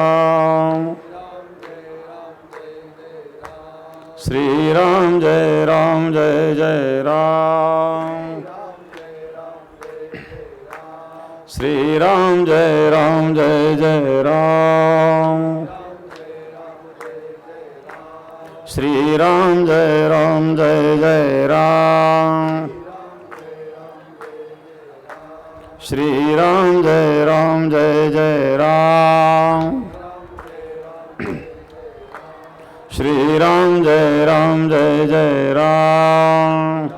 राम श्री राम जय राम जय जय राम श्री राम जय राम जय जय राम श्री राम जय राम जय जय राम श्री राम जय राम जय जय राम श्री राम जय राम जय जय राम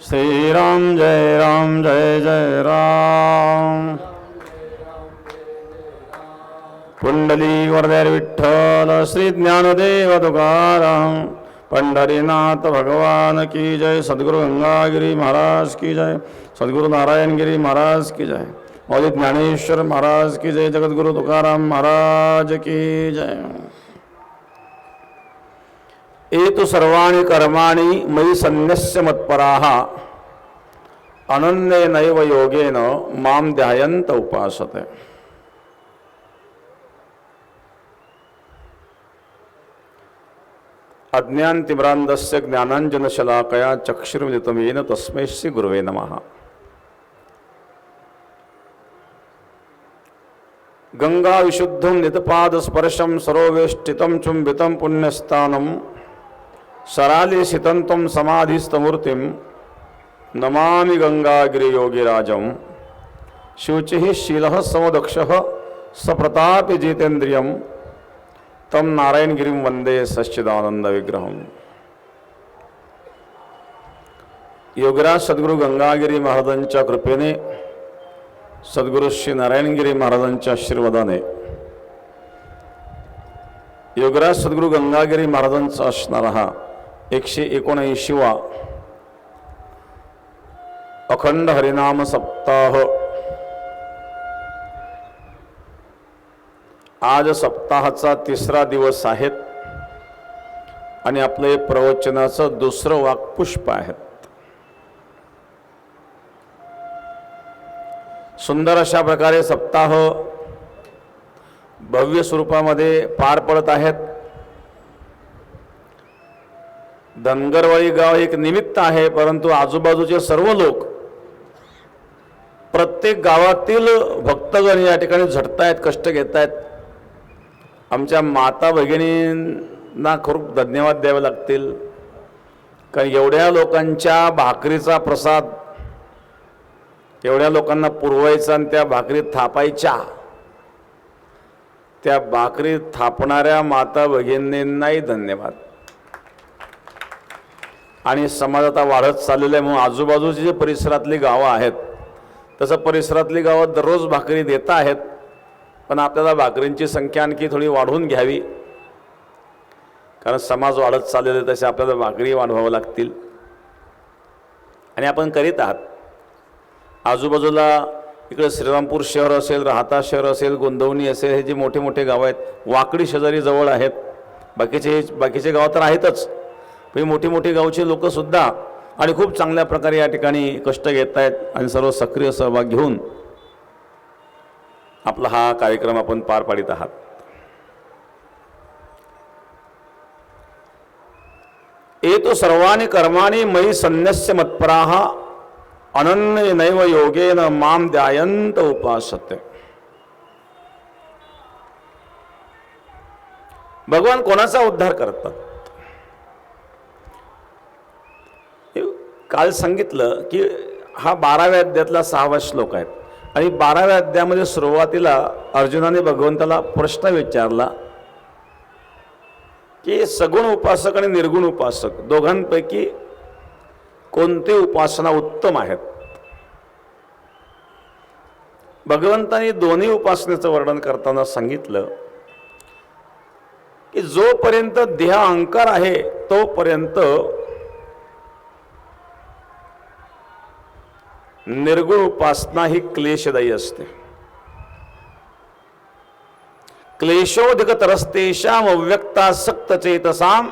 श्री राम जय राम जय जय राम कुंडली वरदे विठ्ठल श्री ज्ञानदेव तुकाराम पंढरीनाथ भगवान की जय। सद्गुरु गंगागिरी महाराज की जय। सद्गुरु नारायणगिरी महाराज की जय। मौली ज्ञानेश्वर महाराज की जय। जगद्गुरु तुकाराम महाराज की जय। एतु सर्वाणि कर्माणि मयि सन्न्यस्य मत्पराः अनन्येनैव योगेन मां ध्यायन्त उपासते। अज्ञानतिमिरान्धस्य ज्ञानाञ्जनशलाकया चक्षुरुन्मिलितं येन तस्मै श्री गुरवे नमः। गंगा विशुद्धं नितपादस्पर्शं सरोवेष्टितं चुम्बितं पुण्यस्थानं सरालिसितं समाधिस्थमूर्तिं नमामि गंगागिरियोगिराजं। शुचिः शीलः समदक्षः सप्रतापि जितेन्द्रियं तम नारायणगिरिं वंदे सच्चिदानंद विग्रहम। योगराज सद्गुरु गंगागिरी महाराजांच्या कृपेने, सद्गुरु श्री नारायणगिरी महाराजांच्या आशीर्वादाने योगराज सद्गुरु गंगागिरी महाराजांचा असणारा हा 179वा अखंड हरिनाम सप्ताह आज सप्ताहाचा 3रा दिवस आहे आणि आपले प्रवचनाचं दुसरं वाक्पुष्प आहे। सुंदर अशा प्रकारे सप्ताह भव्य स्वरूपामध्ये पार पडत आहेत। धनगरवाडी गाव एक निमित्त आहे, परंतु आजूबाजूचे सर्व लोक, प्रत्येक गावातील भक्तगण या ठिकाणी झटतायत, कष्ट घेतायत। आमच्या माता भगिनींना खूप धन्यवाद द्यावे लागतील, कारण एवढ्या लोकांच्या भाकरीचा प्रसाद एवढ्या लोकांना पुरवायचा आणि त्या भाकरी थापायच्या, त्या भाकरी थापणाऱ्या माता भगिनींनाही धन्यवाद। आणि समाज आता वाढत चाललेला आहे, म्हणून आजूबाजूची जे परिसरातली गावं आहेत तसं परिसरातली गावं दररोज भाकरी देत आहेत, पण आपल्याला भाकरींची संख्या आणखी थोडी वाढवून घ्यावी, कारण समाज वाढत चाललेले तसे आपल्याला भाकरी वाढवावं लागतील आणि आपण करीत आहात। आजूबाजूला इकडे श्रीरामपूर शहर असेल, राहता शहर असेल, गोंदवणी असेल, हे जे मोठे मोठे गाव आहेत, वाकडी शेजारी जवळ आहेत, बाकीचे गाव तर आहेतच, पण मोठी मोठी गावचे लोकसुद्धा आणि खूप चांगल्या प्रकारे या ठिकाणी कष्ट घेत आहेत आणि सर्व सक्रिय सहभाग घेऊन आपला हा कार्यक्रम आपण पार पाडित आहात। एतो सर्वाणि कर्माणि मयि सन्न्यस्य मत्पराः अनन्येनैव योगेन मां ध्यायन्त उपासते। भगवान कोणाचा उद्धार करतात? काल सांगितलं की हा 12व्या अध्यायातला 6वा श्लोक आहे आणि 12व्या अध्यायामध्ये सुरुवातीला अर्जुनाने भगवंताला प्रश्न विचारला की सगुण उपासक आणि निर्गुण उपासक दोघांपैकी कोणते उपासना उत्तम आहेत? भगवंतांनी दोन्ही उपासनेचं वर्णन करताना सांगितलं की जोपर्यंत देह अहंकार आहे तोपर्यंत निर्गुण उपासना ही क्लेशदायी असते। क्लेशोधिकतरस्तेषाम् अव्यक्तासक्तचेतसाम्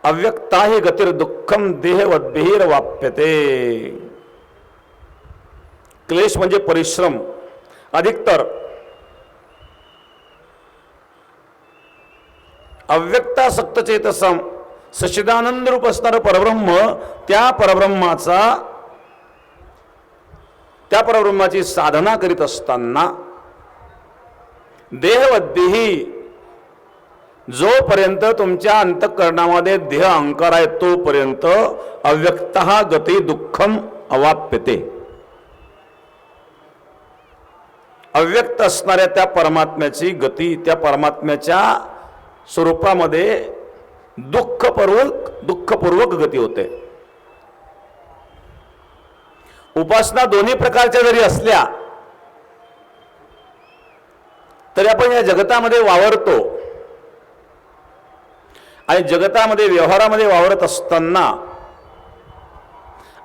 अव्यक्ता हि गतिर्दुःखम देहवद्भिर्वाप्यते। क्लेश म्हणजे परिश्रम, अधिकतर अव्यक्तासक्त चेतसम सच्चिदानंद रूप असणारं परब्रह्म, त्या परब्रह्माची साधना करीत असताना देहवद्भिही, जोपर्यंत तुमच्या अंतःकरणामध्ये देह अहंकार आहे तोपर्यंत अव्यक्तः गती दुःखम अवाप्यते. अव्यक्त असणाऱ्या त्या परमात्म्याची गती, त्या परमात्म्याच्या स्वरूपामध्ये दुःखपूर्वक गती होते. उपासना दोन्ही प्रकारच्या जरी असल्या तरी आपण या जगतामध्ये वावरतो आणि जगतामध्ये व्यवहारामध्ये वावरत असताना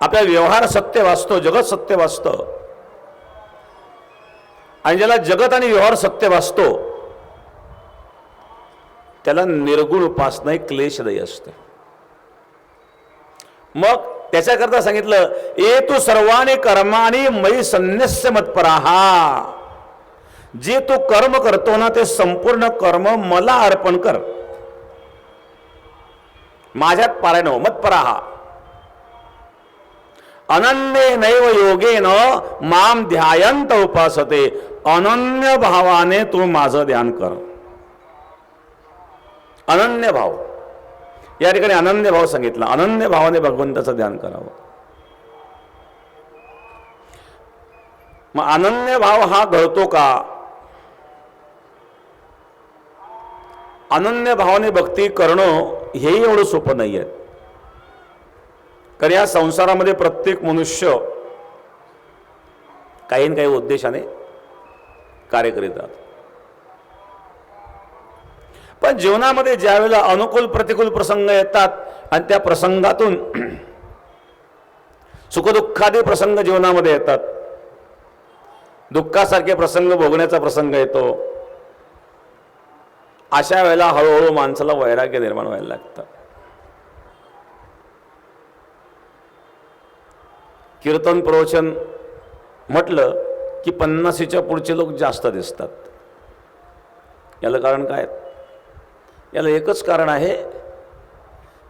आपला व्यवहार सत्य वाचतो, जगत सत्य वाचतं. आणि ज्याला जगत आणि व्यवहार सत्य वाचतो त्याला निर्गुण उपासना एक क्लेशदायी असते. मग त्याच्याकरता सांगितलं, ए तू सर्वाणी कर्माणी मयी संन्यस्य मत्पराहा. जे तू कर्म करतो ना ते संपूर्ण कर्म मला अर्पण कर, माझ्यात पारायण हो. मत्पराहा अनन्ये नैव योगेन माम ध्यायंत उपासते. अनन्य भावाने तू माझं ध्यान कर. अनन्य भाव, या ठिकाणी अनन्य भाव सांगितला. अनन्य भावाने भगवंताचं ध्यान करावं. मग अनन्य भाव हा घडतो का? अनन्य भावाने भक्ती करणं हेही एवढं सोपं नाही आहे. कारण या संसारामध्ये प्रत्येक मनुष्य काही ना काही उद्देशाने कार्य करीत राहतो. पण जीवनामध्ये ज्या वेळेला अनुकूल प्रतिकूल प्रसंग येतात आणि त्या प्रसंगातून सुखदुःखादी प्रसंग जीवनामध्ये येतात, दुःखासारखे प्रसंग भोगण्याचा प्रसंग येतो, अशा वेळेला हळूहळू माणसाला वैराग्य निर्माण व्हायला लागतं. कीर्तन प्रवचन म्हटलं की 50च्या पुढचे लोक जास्त दिसतात. याला कारण काय? याला एकच कारण आहे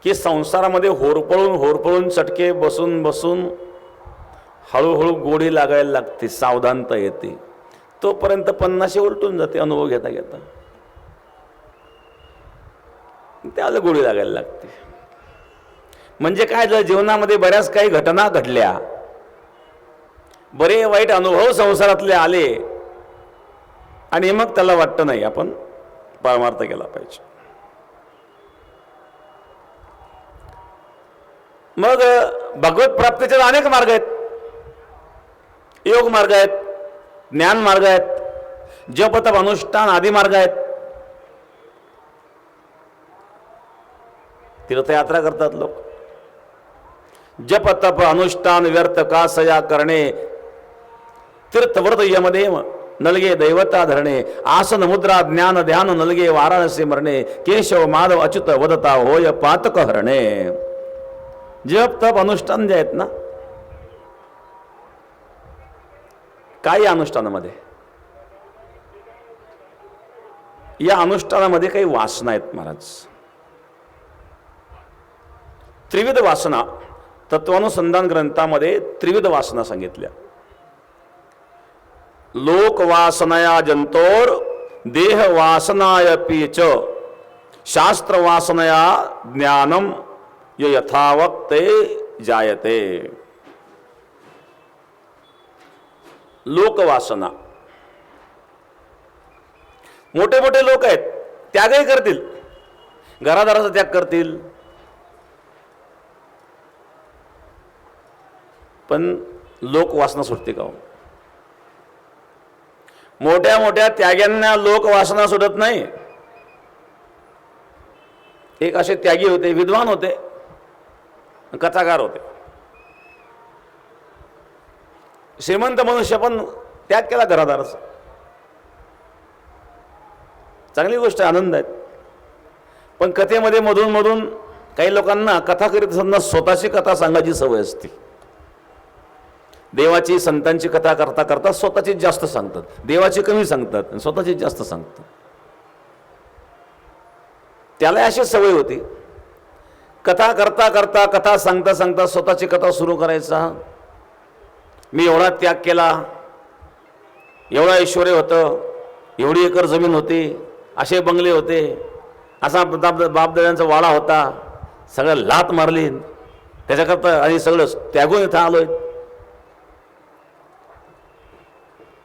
की संसारामध्ये होरपळून चटके बसून हळूहळू गोडी लागायला लागते, सावधानता येते. तोपर्यंत 50 उलटून जाते अनुभव घेता घेता, त्याला गोडी लागायला लागते. म्हणजे काय झालं, जीवनामध्ये बऱ्याच काही घटना घडल्या, बरे वाईट अनुभव संसारातले आले आणि मग त्याला वाटतं नाही आपण परमार्थ केला पाहिजे. मग भगवत प्राप्तीचे अनेक मार्ग आहेत. योग मार्ग आहेत, ज्ञान मार्ग आहेत, जप तप अनुष्ठान आदी मार्ग आहेत. तीर्थयात्रा करतात लोक. जप तप अनुष्ठान व्यर्थ का सया करणे, तीर्थव्रत यमदेव नलगे दैवता धरणे, आसन मुद्रा ज्ञान ध्यान नलगे वाराणसी मरणे, केशव माधव अच्युत वदता होय पातक हरणे. जप तप अनुष्ठान जे आहेत ना, काय अनुष्ठानामध्ये, या अनुष्ठानामध्ये काही वासना आहेत महाराज. त्रिविध वासना तत्वानुसंधान ग्रंथामध्ये त्रिविध वासना सांगितल्या. लोक वासनया जंतोर देह वासनायपि च शास्त्र वासनया ज्ञानम यथावक्ते जायते. लोकवासना, मोठे मोठे लोक आहेत, त्यागही करतील, घरादाराचा त्याग करतील, पण लोकवासना सुटते का? मोठ्या मोठ्या त्याग्यांना लोकवासना सुटत नाही. एक असे त्यागी होते, विद्वान होते, कथाकार होते, श्रीमंत मनुष्य, पण त्याग केला घरादाराचा. चांगली गोष्ट, आनंद आहे. पण कथेमध्ये मधून मधून काही लोकांना कथा करीत असताना स्वतःची कथा सांगायची सवय असते. देवाची संतांची कथा करता करता स्वतःची जास्त सांगतात, देवाची कमी सांगतात, स्वतःची जास्त सांगतात. त्याला अशी सवय होती, कथा करता करता कथा सांगता सांगता स्वतःची कथा सुरू करायचा. मी एवढा त्याग केला, एवढा ऐश्वर्य होतं, एवढी एकर जमीन होती, असे बंगले होते, असा बापदाद्यांचा वाडा होता, सगळं लात मारली त्याच्याकरता आणि सगळं त्यागून इथं आलोय.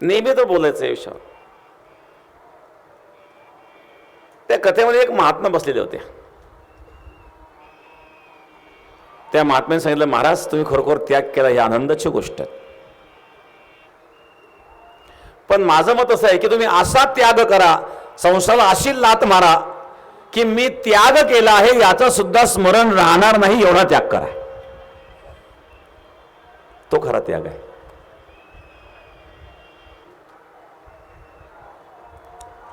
नेहमी तो बोलायचं या विषयावर. त्या कथेमध्ये एक महात्मा बसलेले होते. त्या महात्म्याने सांगितलं, महाराज तुम्ही खरोखर त्याग केला, ही आनंदाची गोष्ट आहे. पण माझं मत असं आहे की तुम्ही असा त्याग करा, संसाराला अशी लात मारा की मी त्याग केला आहे याचं सुद्धा स्मरण राहणार नाही, एवढा त्याग करा. तो खरा त्याग आहे.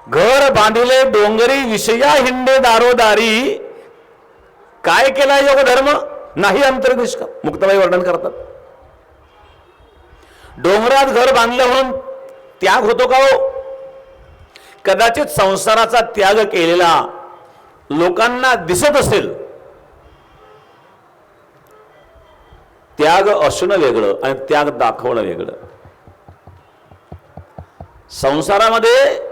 घर बांधिले डोंगरी विषया हिंडे दारोदारी, काय केला योग धर्म नाही अंतर्निष्का. मुक्ताबाई वर्णन करतात. डोंगरात घर बांधलं म्हणून त्याग होतो का हो? कदाचित संसाराचा त्याग केलेला लोकांना दिसत असेल. त्याग असणं वेगळं आणि त्याग दाखवणं वेगळं. संसारामध्ये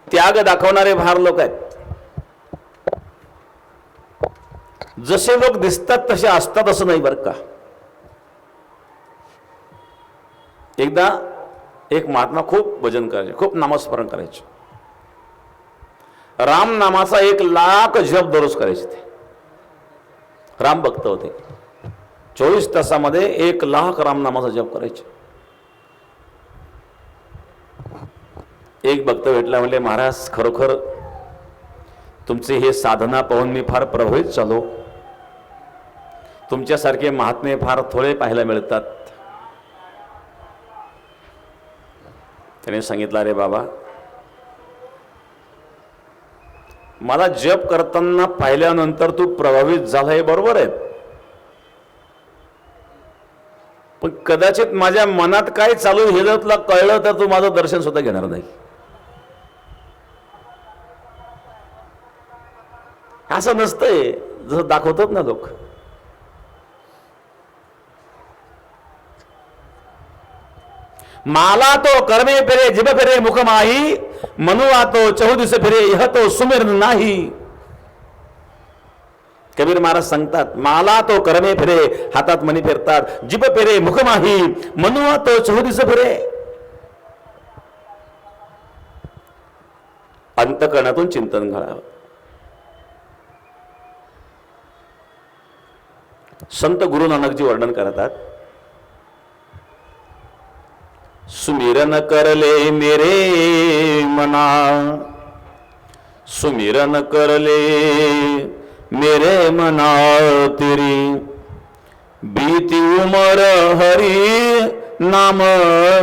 त्याग दाखवणारे फार लोक आहेत. जसे लोक दिसतात तसे असतात असं नाही बरं का. एकदा एक महात्मा खूप भजन करायचे, खूप नामस्मरण करायचे. राम नामाचा 1,00,000 जप दररोज करायचे. ते राम भक्त होते. 24 तासामध्ये 1,00,000 राम नामाचा जप करायचे. एक भक्त भेटला, म्हणले महाराज खरोखर तुमचे हे साधना पाहून मी फार प्रभावित झालो. तुमच्यासारखे महात्मे फार थोडे पाहायला मिळतात. त्याने सांगितलं, अरे बाबा मला जप करताना पाहिल्यानंतर तू प्रभावित झाला हे बरोबर आहे, पण कदाचित माझ्या मनात काय चालू हे जर तुला कळलं तर तू माझं दर्शन सुद्धा घेणार नाही. असं नसतंय जसं दाखवतात ना लोक. माला तो कर्मे फिरे जिब फिरे मुख माही, मनुआ तो चहुदिस फिरे यह तो सुमिर नाही. कबीर महाराज सांगतात, माला तो कर्मे फिरे, हातात मणी फिरतात, जिब फिरे मुख माही, मनुआ तो चहुदिस फिरे. अंतकरणातून चिंतन घडावं. संत गुरु नानकजी वर्णन करतात, सुमिरन करले मेरे मना, सुमिरन करले मेरे मना तेरी, बीती उमर हरि नाम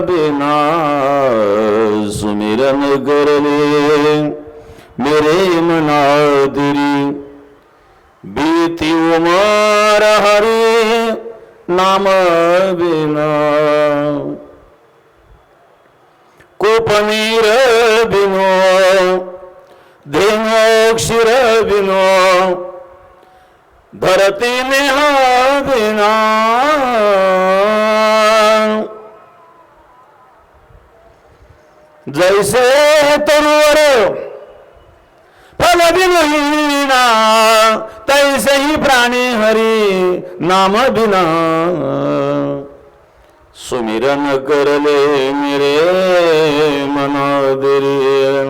बिना, सुमिरन करले मेरे मना तेरी, बीती उमर हरि नाम बिना. कोपनीर बिनो धेनोक्षीर बिनो, धरती नेह बिना. जैसे तरुवर फल बिना, तैसे ही प्राणी हरि नाम बिना. सुमिरन करले मेरे मना दिरे,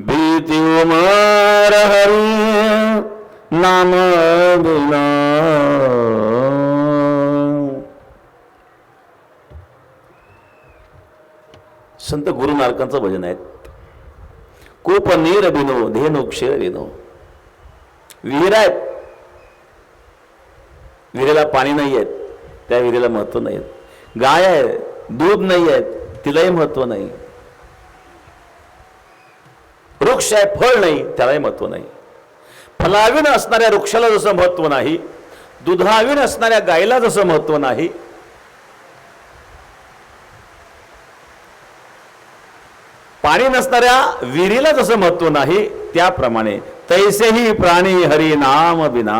बीती उमर हरि नाम बिना. संत गुरु नानकांचं भजन आहे. कूप नीर बिनो धेनुक्षीर बिनो. विहीर आहेत, विहिरीला पाणी नाही आहे, त्या विहिरीला महत्व नाही. गाय आहे, दूध नाही आहे, तिलाही महत्व नाही. वृक्ष आहे, फळ नाही, त्यालाही महत्व नाही. फलावीन असणाऱ्या वृक्षाला जसं महत्व नाही, दुधावीन असणाऱ्या गायीला जसं महत्व नाही, पाणी नसणाऱ्या विहिरीला जसं महत्व नाही, त्याप्रमाणे तैसेही प्राणी हरी नाम बिना.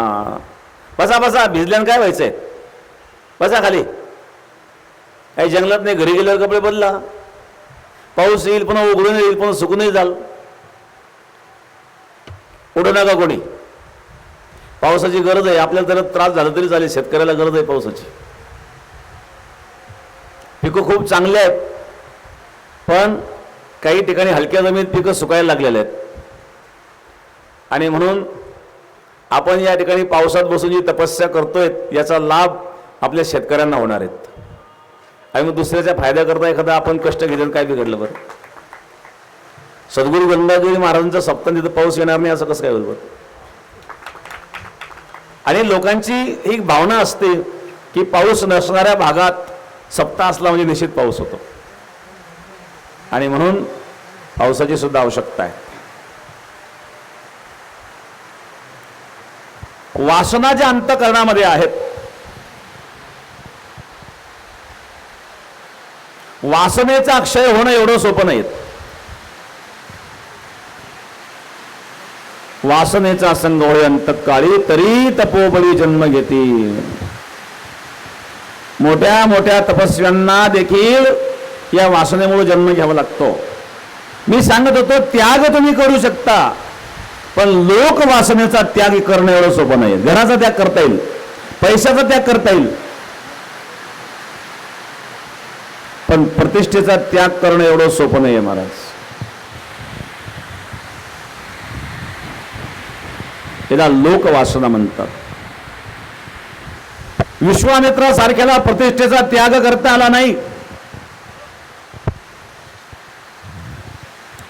बसा बसा, भिजल्यानं काय व्हायचंय? बसा खाली. काही जंगलात नाही, घरी गेल्यावर कपडे बदला. पाऊस येईल पुन्हा उघडून येईल पुन्हा सुकूनही जाल. उडू नका कोणी. पावसाची गरज आहे. आपल्याला जरा त्रास झाला तरी चालेल, शेतकऱ्याला गरज आहे पावसाची. पिकं खूप चांगले आहेत, पण काही ठिकाणी हलक्या जमिनीत पिकं सुकायला लागलेले आहेत. आणि म्हणून आपण या ठिकाणी पावसात बसून जी तपस्या करतोय याचा लाभ आपल्या शेतकऱ्यांना होणार आहेत. आणि मग दुसऱ्याच्या फायद्याकरता एखादा आपण कष्ट घेतलं, काय बिघडलं बरं? सद्गुरू गंगागिरी महाराजांचा सप्ताह तिथं पाऊस येणार नाही असं कसं काय बरोबर? आणि लोकांची एक भावना असते की पाऊस नसणाऱ्या भागात सप्ताह असला म्हणजे निश्चित पाऊस होतो. आणि म्हणून पावसाची सुद्धा आवश्यकता आहे. वासना ज्या अंतःकरणामध्ये आहेत, वासनेचा अक्षय होणं एवढं सोपं नाही. वासनेचा संग होय अंतकाळी तरी तपोबळी जन्म घेते. मोठ्या मोठ्या तपस्व्यांना देखील या वासनेमुळे जन्म घ्यावा लागतो. मी सांगत होतो त्याग तुम्ही करू शकता, पण लोक वासनेचा त्याग करणं एवढं सोपं नाही. घराचा त्याग करता येईल, पैशाचा त्याग करता येईल, पण प्रतिष्ठेचा त्याग करणं एवढं सोपं नाही आहे महाराज. याला लोकवासना म्हणतात. विश्वामित्रासारख्याला प्रतिष्ठेचा त्याग करता आला नाही.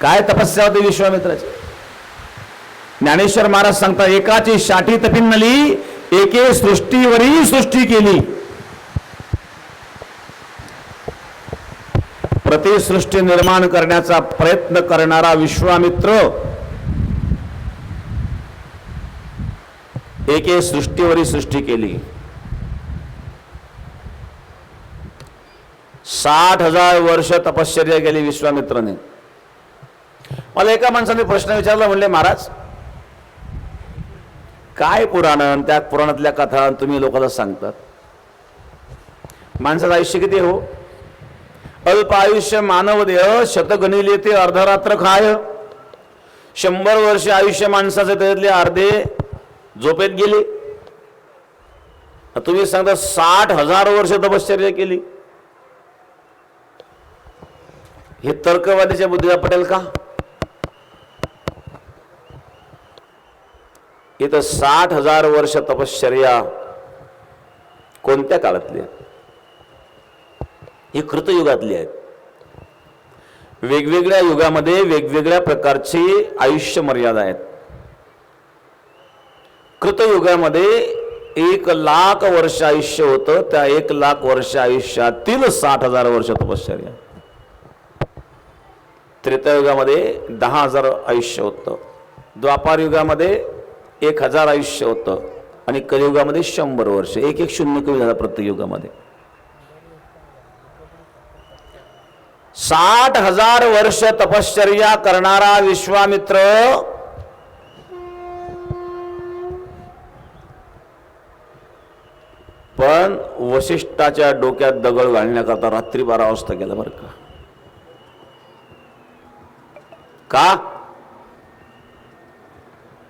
काय तपस्या होती विश्वामित्राची? ज्ञानेश्वर महाराज सांगतात, एकाची साठी तपिन्नली एके सृष्टीवरी सृष्टी केली. प्रतिसृष्टी निर्माण करण्याचा प्रयत्न करणारा विश्वामित्र एके सृष्टीवरी सृष्टी केली. 60,000 वर्ष तपश्चर्या केली विश्वामित्राने. मला एका माणसाने प्रश्न विचारला, म्हणले महाराज काय पुराण, त्या पुराणातल्या कथा तुम्ही लोकांना सांगतात, माणसाचं आयुष्य किती हो? अल्प आयुष्य मानव देह शतगणिले ते अर्धरात्र खाय. 100 वर्ष आयुष्य माणसाचे त्यातले अर्धे झोपेत गेले. तुम्ही सांगता 60,000 वर्ष तपश्चर्या केली. हे तर्कवादीच्या बुद्धीला पटेल का? इथं 60,000 वर्ष तपश्चर्या कोणत्या काळातली आहे? ही कृतयुगातली आहेत. वेगवेगळ्या युगामध्ये वेगवेगळ्या प्रकारची आयुष्य मर्यादा आहेत. कृतयुगामध्ये 1,00,000 वर्ष आयुष्य होतं. त्या 1,00,000 वर्ष आयुष्यातील 60,000 वर्ष तपश्चर्या. त्रेतायुगामध्ये 10,000 आयुष्य होतं. द्वापार युगामध्ये 1,000 आयुष्य होतं. आणि कलियुगामध्ये 100 वर्ष. एक एक शून्य कमी झाला प्रत्येक युगामध्ये. 60,000 वर्ष तपश्चर्या करणारा विश्वामित्र पण वशिष्ठाच्या डोक्यात दगड घालण्याकरता रात्री 12 वाजता गेला बरं का. का?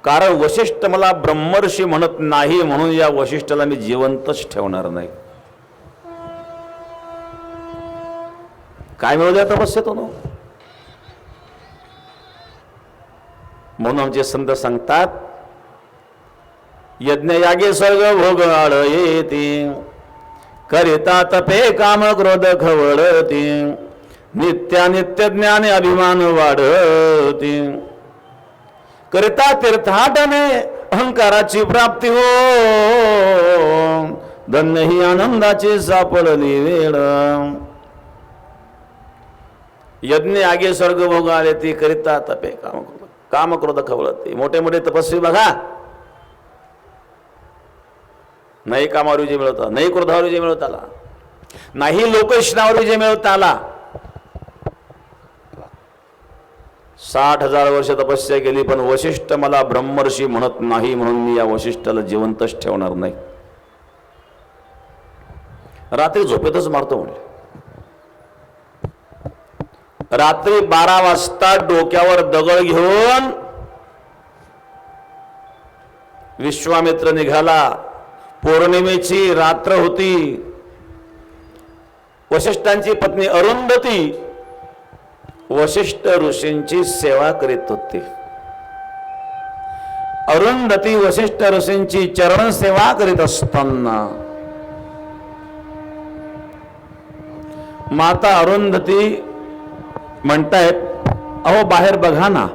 कारण वशिष्ठ मला ब्रह्मर्षी म्हणत नाही, म्हणून या वशिष्ठाला मी जिवंतच ठेवणार नाही. काय मिळू द्या तपस्येतून? म्हणून आमचे संत सांगतात, यज्ञ यागे स्वर्ग भोग येते, करिता तपे काम क्रोध खवळती, नित्यानित्य ज्ञान अभिमान वाढती, करिता तीर्थाटने अहंकाराची प्राप्ती हो, धन्य ही आनंदाची सापडली वेळ. यज्ञ आगे स्वर्ग भोग आले ती, करिता तपे काम क्रोध खवळती. मोठे मोठे तपस्वी बघा, नाही कामावर विजय मिळवता, नाही क्रोधावर विजय मिळवता आला, नाही लोकैष्णावर विजय मिळवता आला. 60,000 वर्ष तपस्या केली, पण वशिष्ठ मला ब्रह्मर्षी म्हणत नाही म्हणून मी या वशिष्ठाला जिवंतच ठेवणार नाही. रात्री झोपेतच मारतो म्हणले. रात्री 12 वाजता डोक्यावर दगड घेऊन विश्वामित्र निघाला. पौर्णिमेची रात्र होती. वशिष्ठांची पत्नी अरुंधती वशिष्ठ ऋषींची सेवा करीत होती. अरुंधती वशिष्ठ ऋषींची चरण सेवा करीत असताना माता अरुंधती म्हणतायत, अहो बाहेर बघा ना,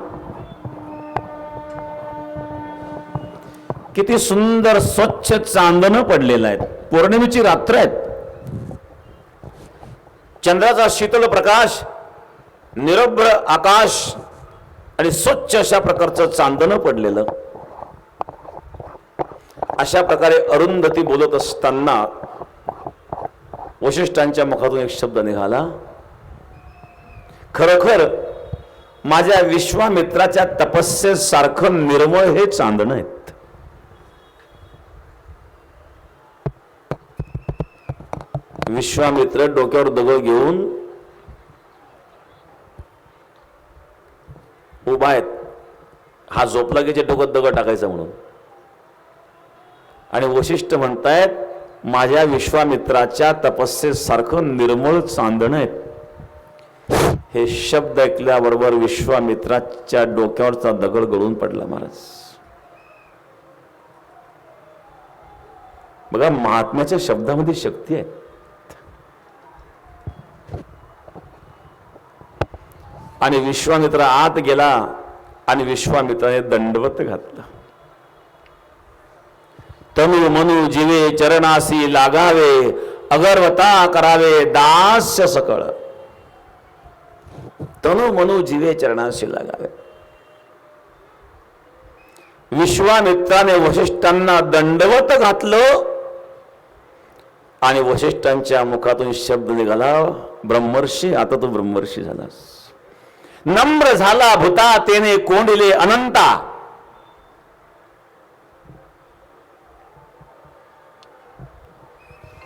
किती सुंदर स्वच्छ चांदणं पडलेलं आहे. पौर्णिमेची रात्र आहे. चंद्राचा शीतल प्रकाश, निरभ्र आकाश आणि स्वच्छ अशा प्रकारचं चांदणं पडलेलं. अशा प्रकारे अरुंधती बोलत असताना वशिष्ठांच्या मुखातून एक शब्द निघाला, खरोखर माझ्या विश्वामित्राच्या तपस्येसारखं निर्मळ हे चांदणं आहेत. विश्वामित्र डोक्यावर दगड घेऊन उभा आहेत. हा झोपला की डोक्यात दगड टाकायचा म्हणून. आणि वशिष्ठ म्हणतायत, माझ्या विश्वामित्राच्या तपस्येसारखं निर्मळ चांदणं आहेत. हे शब्द ऐकल्याबरोबर विश्वामित्राच्या डोक्यावरचा दगड गळून पडला. महाराज बघा, महात्म्याच्या शब्दामध्ये शक्ती आहे. आणि विश्वामित्र आत गेला आणि विश्वामित्राने दंडवत घातला. तनु मनु जीवे चरणासी लागावे, अगरवता करावे दास्य सकळ. तनु मनु जीवे चरणासी लागावे. विश्वामित्राने वशिष्ठांना दंडवत घातलं आणि वशिष्ठांच्या मुखातून शब्द निघाला, ब्रह्मर्षी, आता तू ब्रह्मर्षी झालास. नम्र झाला भूता तेने कोंडिले अनंता.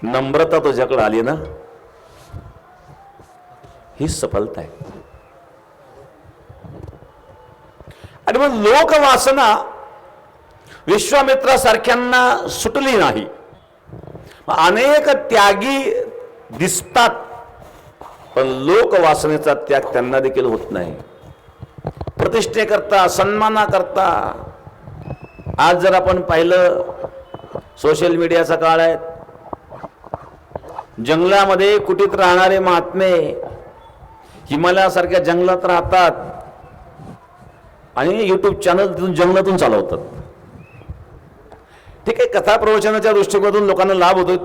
नम्रता तुझ्याकडे आली ना, ही सफलता आहे. आणि मग लोकवासना विश्वामित्रासारख्यांना सुटली नाही. अनेक त्यागी दिसतात, पण लोकवासनेचा त्याग त्यांना देखील होत नाही. प्रतिष्ठेकरता, सन्मानाकरता. आज जर आपण पाहिलं, सोशल मीडियाचा काळ आहे. जंगलामध्ये कुटीत राहणारे महात्मे हिमालयासारख्या जंगलात राहतात आणि युट्यूब चॅनल तिथून जंगलातून चालवतात. ठीक आहे, कथा प्रवचनाच्या दृष्टिकोनातून लोकांना लाभ होतो,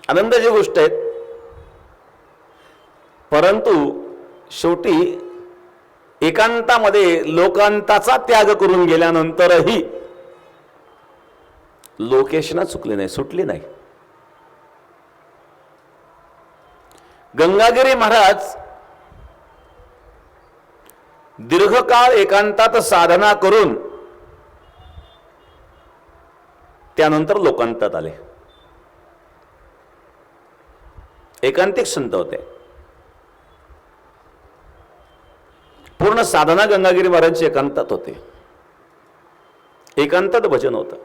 आनंदाची गोष्ट आहे. परंतु शेवटी एकांतामध्ये लोकांताचा त्याग करून गेल्यानंतरही लोकेशना चुकली नाही, सुटली नाही. गंगागिरी महाराज दीर्घकाळ एकांतात साधना करून त्यानंतर लोकांतात आले. एकांतिक संत होते. पूर्ण साधना गंगागिरी महाराजांची एकांतात होते. एकांतात भजन होतं.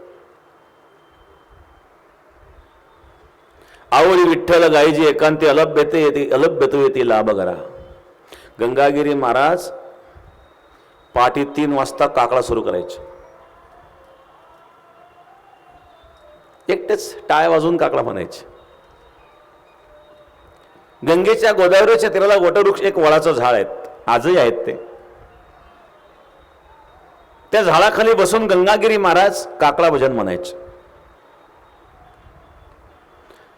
आवळी विठ्ठल गायजी एकांती अलभ्यते येते, अलभ्यतो येते लाभ करा. गंगागिरी महाराज पहाटे 3 वाजता काकडा सुरू करायचे. एकटेच टाळ्या वाजवून काकडा म्हणायचे. गंगेच्या गोदावरीच्या तीराला वटवृक्ष एक वडाचं झाड आहेत, आजही आहेत ते. त्या झाडाखाली बसून गंगागिरी महाराज काकडा भजन म्हणायचे.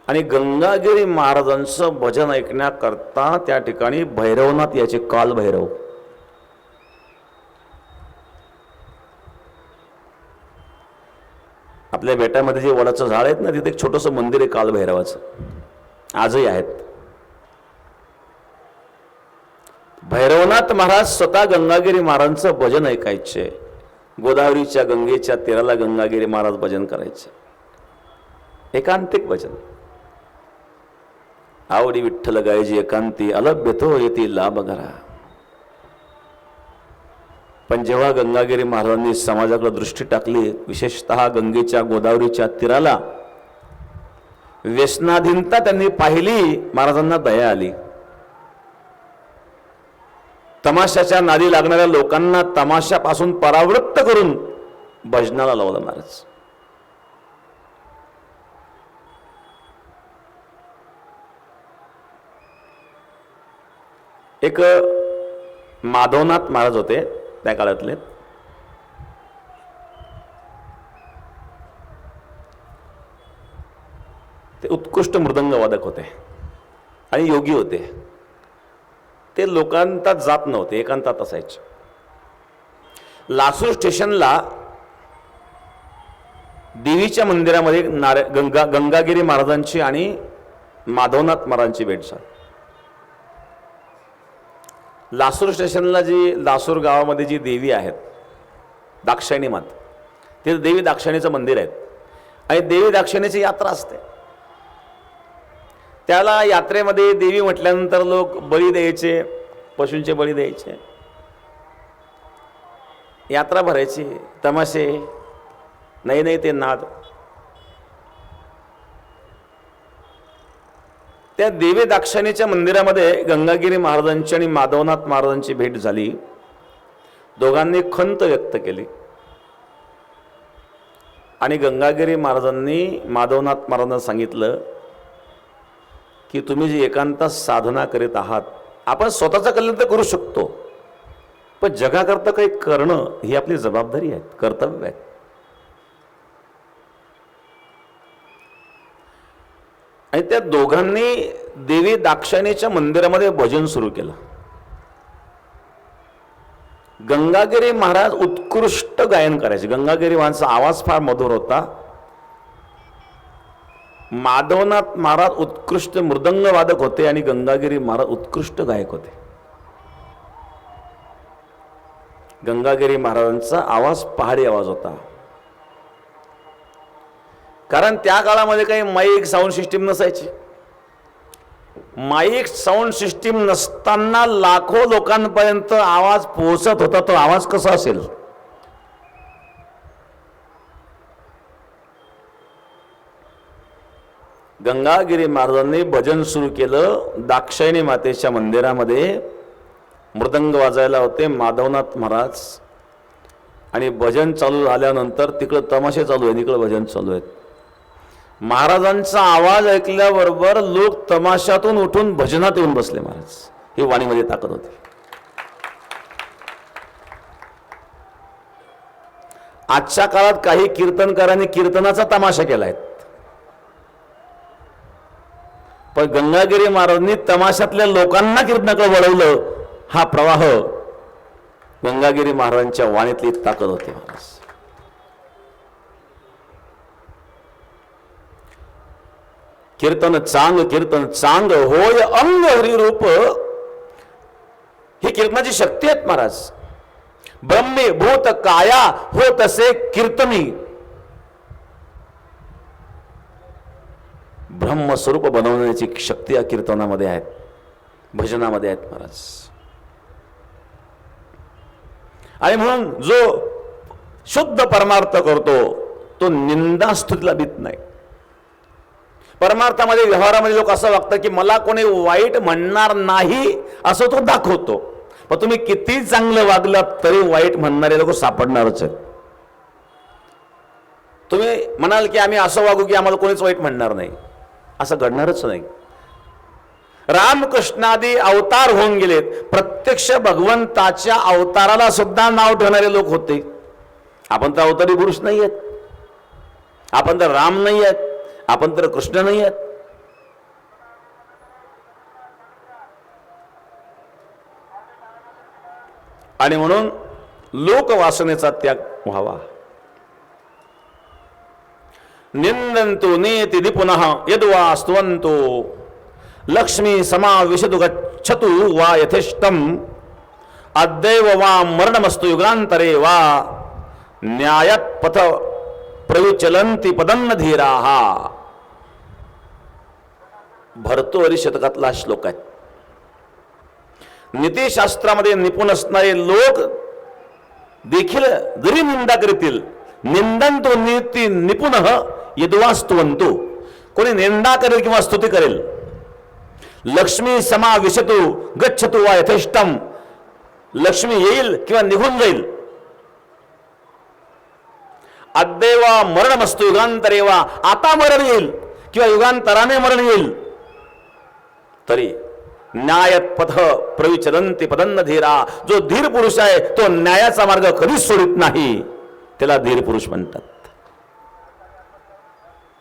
आणि गंगागिरी महाराजांचं भजन ऐकण्याकरता त्या ठिकाणी भैरवनाथ याचे, काल भैरव, आपल्या बेटामध्ये जे वडाचं झाड आहेत ना, तिथे एक छोटंसं मंदिर आहे काल भैरवाचं, आजही आहेत. भैरवनाथ महाराज स्वतः गंगागिरी महाराजांचं भजन ऐकायचे. गोदावरीच्या गंगेच्या तीराला गंगागिरी महाराज भजन करायचे. एकांतिक भजन. आवडी विठ्ठल गायजी एकांती, अलभ्य तो येती लाभ घरा. पण जेव्हा गंगागिरी महाराजांनी समाजाकडे दृष्टी टाकली, विशेषतः गंगेच्या गोदावरीच्या तीराला, व्यसनाधीनता त्यांनी पाहिली, महाराजांना दया आली. तमाशाच्या नादी लागणाऱ्या लोकांना तमाशापासून परावृत्त करून भजनाला लावलं महाराज. एक माधवनाथ महाराज होते त्या काळातले. ते उत्कृष्ट मृदंगवादक होते आणि योगी होते. ते लोकांतात जात नव्हते, एकांतात असायचे. लासूर स्टेशनला देवीच्या मंदिरामध्ये गंगागिरी महाराजांची आणि माधवनाथ महाराजांची भेट झाली. लासूर स्टेशनला जी लासूर गावामध्ये जी देवी आहेत दाक्षायणी माता, ते देवी दाक्षायणीचं मंदिर आहे आणि देवी दाक्षायणीची यात्रा असते. त्याला यात्रेमध्ये देवी म्हटल्यानंतर लोक बळी द्यायचे, पशूंचे बळी द्यायचे, यात्रा भरायची, तमाशे, नाही ते नाद. त्या देवी दाक्षायणीच्या मंदिरामध्ये गंगागिरी महाराजांची आणि माधवनाथ महाराजांची भेट झाली. दोघांनी खंत व्यक्त केली आणि गंगागिरी महाराजांनी माधवनाथ महाराजांना सांगितलं की तुम्ही जी एकांतात साधना करीत आहात, आपण स्वतःचं कल्याण तर करू शकतो, पण जगाकरता काही करणं ही आपली जबाबदारी आहे, कर्तव्य आहे. आणि त्या दोघांनी देवी दाक्षायणीच्या मंदिरामध्ये भजन सुरू केलं. गंगागिरी महाराज उत्कृष्ट गायन करायचे. गंगागिरी महाराजांचा आवाज फार मधुर होता. माधवनाथ महाराज उत्कृष्ट मृदंग वादक होते आणि गंगागिरी महाराज उत्कृष्ट गायक होते. गंगागिरी महाराजांचा आवाज पहाडी आवाज होता, कारण त्या काळामध्ये काही माईक साऊंड सिस्टीम नसायची. माईक साऊंड सिस्टीम नसताना लाखो लोकांपर्यंत आवाज पोहोचत होता. तो आवाज कसा असेल? गंगागिरी महाराजांनी भजन सुरू केलं. दाक्षायणी मातेच्या मंदिरामध्ये मृदंग वाजायला होते माधवनाथ महाराज, आणि भजन चालू झाल्यानंतर तिकडं तमाशे चालू आहे, इकडं भजन चालू आहेत. महाराजांचा आवाज ऐकल्याबरोबर लोक तमाशातून उठून भजनात येऊन बसले. महाराज ही वाणीमध्ये ताकद होती. आजच्या काळात काही कीर्तनकारांनी कीर्तनाचा तमाशा केलाय, पण गंगागिरी महाराजांनी तमाशातल्या लोकांना कीर्तनाकडे वळवलं. हा प्रवाह गंगागिरी महाराजांच्या वाणीतली ताकद होती. महाराज कीर्तन चांग होय अंग हरिरूप, ही कीर्तनाची शक्ती आहे. महाराज ब्रह्मे भूत काया हो तसे कीर्तनी, ब्रह्मस्वरूप बनवण्याची शक्ती या कीर्तनामध्ये आहेत, भजनामध्ये आहेत. महाराज आणि म्हणून जो शुद्ध परमार्थ करतो तो निंदा स्तुतीला भीत नाही. परमार्थामध्ये व्यवहारामध्ये लोक असं वागतं की मला कोणी वाईट म्हणणार नाही असं तो दाखवतो, पण तुम्ही किती चांगलं वागलात तरी वाईट म्हणणारे लोक सापडणारच आहेत. तुम्ही म्हणाल की आम्ही असं वागू की आम्हाला कोणीच वाईट म्हणणार नाही, असं घडणारच नाही. रामकृष्णादी अवतार होऊन गेलेत, प्रत्यक्ष भगवंताच्या अवताराला सुद्धा नाव ठेवणारे लोक होते. आपण तर अवतारी पुरुष नाही आहेत, आपण तर राम नाही आहेत, आपण तर कृष्ण नाही आहेत. आणि म्हणून लोकवासनेचा त्याग व्हावा. निंदंतो नेति पुनः यद्वा स्तुवंतो लक्ष्मी समाविशतु गच्छतु वा यथेष्टम अद्दैव वा मरणमस्तु युगांतरे वा न्यायात पथ प्रविचलंती पदन्न धीराहा. भर्तृहरी शतकातला श्लोक आहे. नीतिशास्त्रामध्ये निपुण असणारे लोक देखील जरी निंदा करतील, निंदंतो नीती निपुण यद्वास्तुवंतु, कोणी निंदा करेल किंवा स्तुती करेल, लक्ष्मी समाविशतु गच्छतु वा यथेष्टम, लक्ष्मी येईल किंवा निघून जाईल. अद्दैव मरणमस्तु युगांतरे वा, आता मरण येईल किंवा युगांतराने मरण येईल, तरी न्यायात पथ प्रविचलंती पदन्न धीरा, जो धीर पुरुष आहे तो न्यायाचा मार्ग कधीच सोडित नाही, त्याला धीर पुरुष म्हणतात.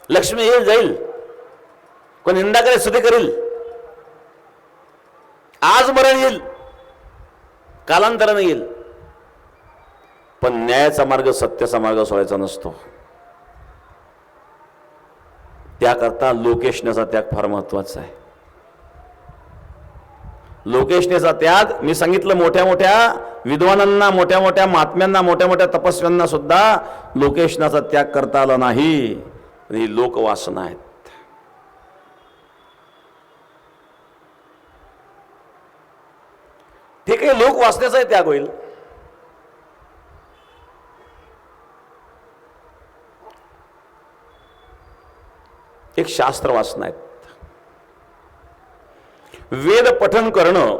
लक्ष्मी येईल जाईल, कोण निंदा करेल स्तुती करेल, आज मरण येईल कालांतराने येईल, पण न्यायाचा मार्ग सत्याचा मार्ग सोडायचा नसतो. त्याकरता लोकेशनेचा त्याग फार महत्वाचा आहे. लोकेशनेचा त्याग मी सांगितलं, मोठ्या मोठ्या विद्वानांना, मोठ्या मोठ्या महात्म्यांना, मोठ्या मोठ्या तपस्व्यांना सुद्धा लोकेशनाचा त्याग करता आला नाही. ही लोकवासना आहेत. ठीक आहे, लोकवासनेचाही त्याग होईल. एक शास्त्र वाचन आहेत. वेद पठन करणं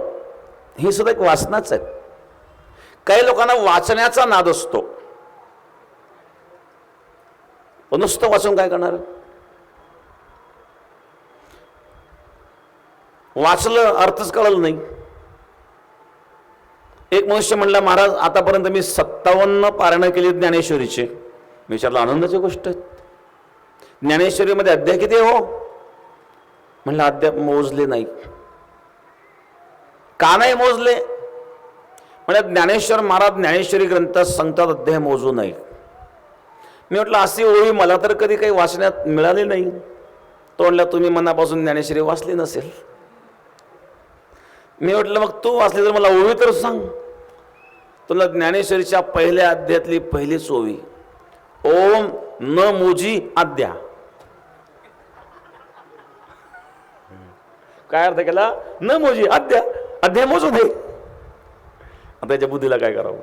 ही सुद्धा एक वासनाच आहे. काही लोकांना वाचण्याचा नाद असतो, पण नुसतं वाचून काय करणार? वाचलं अर्थच कळलं नाही. एक मनुष्य म्हणला, महाराज आतापर्यंत मी 57 पारायण केली ज्ञानेश्वरीचे. मी विचारलं, आनंदाची गोष्ट आहे. ज्ञानेश्वरीमध्ये अध्याय किती हो? म्हणलं अध्याय मोजले नाही. का नाही मोजले? म्हणजे ज्ञानेश्वर महाराज ज्ञानेश्वरी ग्रंथात सांगतात अध्याय मोजू नये. मी म्हटलं अशी ओळी मला तर कधी काही वाचण्यात मिळाली नाही. तो म्हणला तुम्ही मनापासून ज्ञानेश्वरी वाचली नसेल. मी म्हटलं मग तू वाचली तर मला ओवी तर सांग. तुला ज्ञानेश्वरीच्या पहिल्या अध्यायातली पहिलीच ओवी, ओम न मोजी आद्या. काय अर्थ केला? न मोजी आद्या, अध्याय मोजू दे. आता त्याच्या बुद्धीला काय करावं?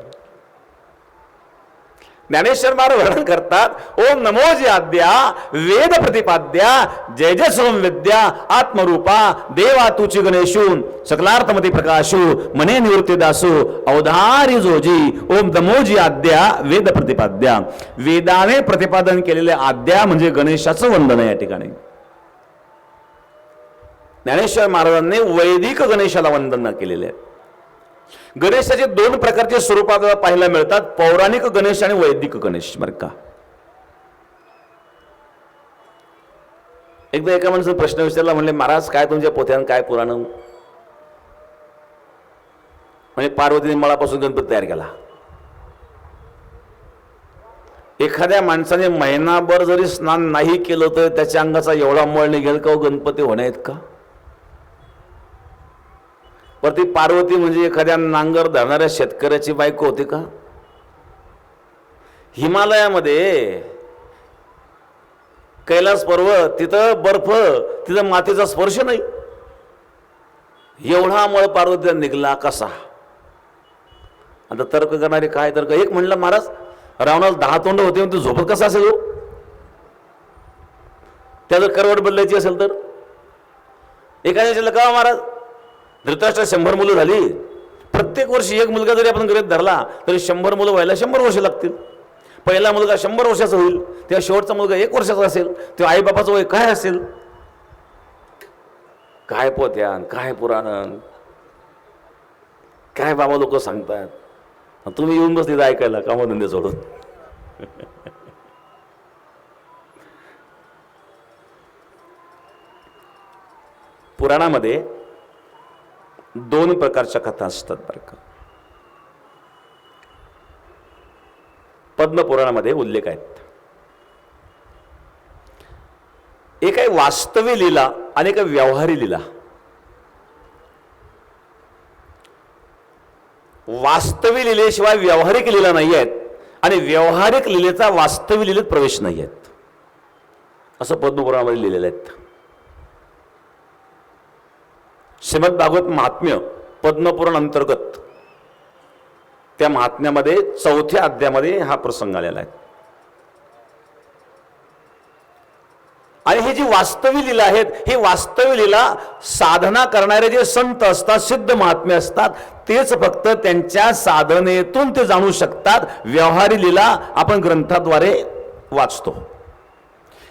ज्ञानेश्वर महाराज वर्णन करतात, ओम नमोजी आद्या वेद प्रतिपाद्या जय जय सोम विद्या आत्मरूपा देवा तुची गणेशून सकलार्थमती प्रकाशू मने निवृत्ती दासू अवधारी जोजी. ओम नमोजी आद्या वेद प्रतिपाद्या, वेदाने प्रतिपादन केलेले आद्या म्हणजे गणेशाचं वंदन आहे. या ठिकाणी ज्ञानेश्वर महाराजांनी वैदिक गणेशाला वंदन केलेले आहे. गणेशाचे दोन प्रकारचे स्वरूप आपल्याला पाहायला मिळतात, पौराणिक गणेश आणि वैदिक गणेश. बरं का, एकदा एका माणसाने प्रश्न विचारला, म्हणले महाराज काय तुमच्या पोथ्यान काय पुराण? म्हणजे पार्वतीने मळापासून गणपती तयार केला. एखाद्या माणसाने महिनाभर जरी स्नान नाही केलं तर त्याच्या अंगाचा एवढा मळ निघेल का गणपती होण्यात का? पर ती पार्वती म्हणजे एखाद्या नांगर धरणाऱ्या शेतकऱ्याची बायको होती का? हिमालयामध्ये कैलास पर्वत, तिथं बर्फ, तिथं मातीचा स्पर्श नाही, एवढा मळ पार्वतीला निघला कसा? आता तर्क करणारे काय तर्क? एक म्हणलं महाराज रावणाला 10 तोंड होते, तू झोपत कसा असेल? त्याचं करवट बदलायची असेल तर एखाद्या विचारलं का महाराज धृतराष्ट्र 100 मुलं झाली, प्रत्येक वर्षी एक मुलगा जरी आपण गृहीत धरला तरी 100 मुलं व्हायला 100 वर्ष लागतील. पहिला मुलगा 100 वर्षाचा होईल, तेव्हा शेवटचा मुलगा 1 वर्षाचा असेल, तेव्हा आईबापाचं वय काय असेल? काय पोथ्यान, काय पुराण, काय बाबा लोक सांगतात. तुम्ही येऊन बसले ऐकायला कामधंदे सोडून. पुराणामध्ये 2 प्रकारच्या कथा असतात बरं का. पद्मपुराणामध्ये उल्लेख आहेत. एक आहे वास्तवी लीला आणि एक व्यवहारी लीला. वास्तविक लिलेशिवाय व्यावहारिक लीला नाही आहेत आणि व्यावहारिक लीलेचा वास्तविक लीलेत प्रवेश नाही आहेत, असं पद्मपुराणामध्ये लिहिलेलं आहे. श्रीमद भागवत महात्म्य पद्मपुराण अंतर्गत त्या महात्म्यामध्ये 4थ्या अध्यायामध्ये हा प्रसंग आलेला आहे. आणि ही जी वास्तविक लीला आहेत, ही वास्तविक लीला साधना करणारे जे संत असतात, सिद्ध महात्मे असतात, तेच फक्त त्यांच्या साधनेतून ते जाणू शकतात. व्यवहारी लीला आपण ग्रंथाद्वारे वाचतो.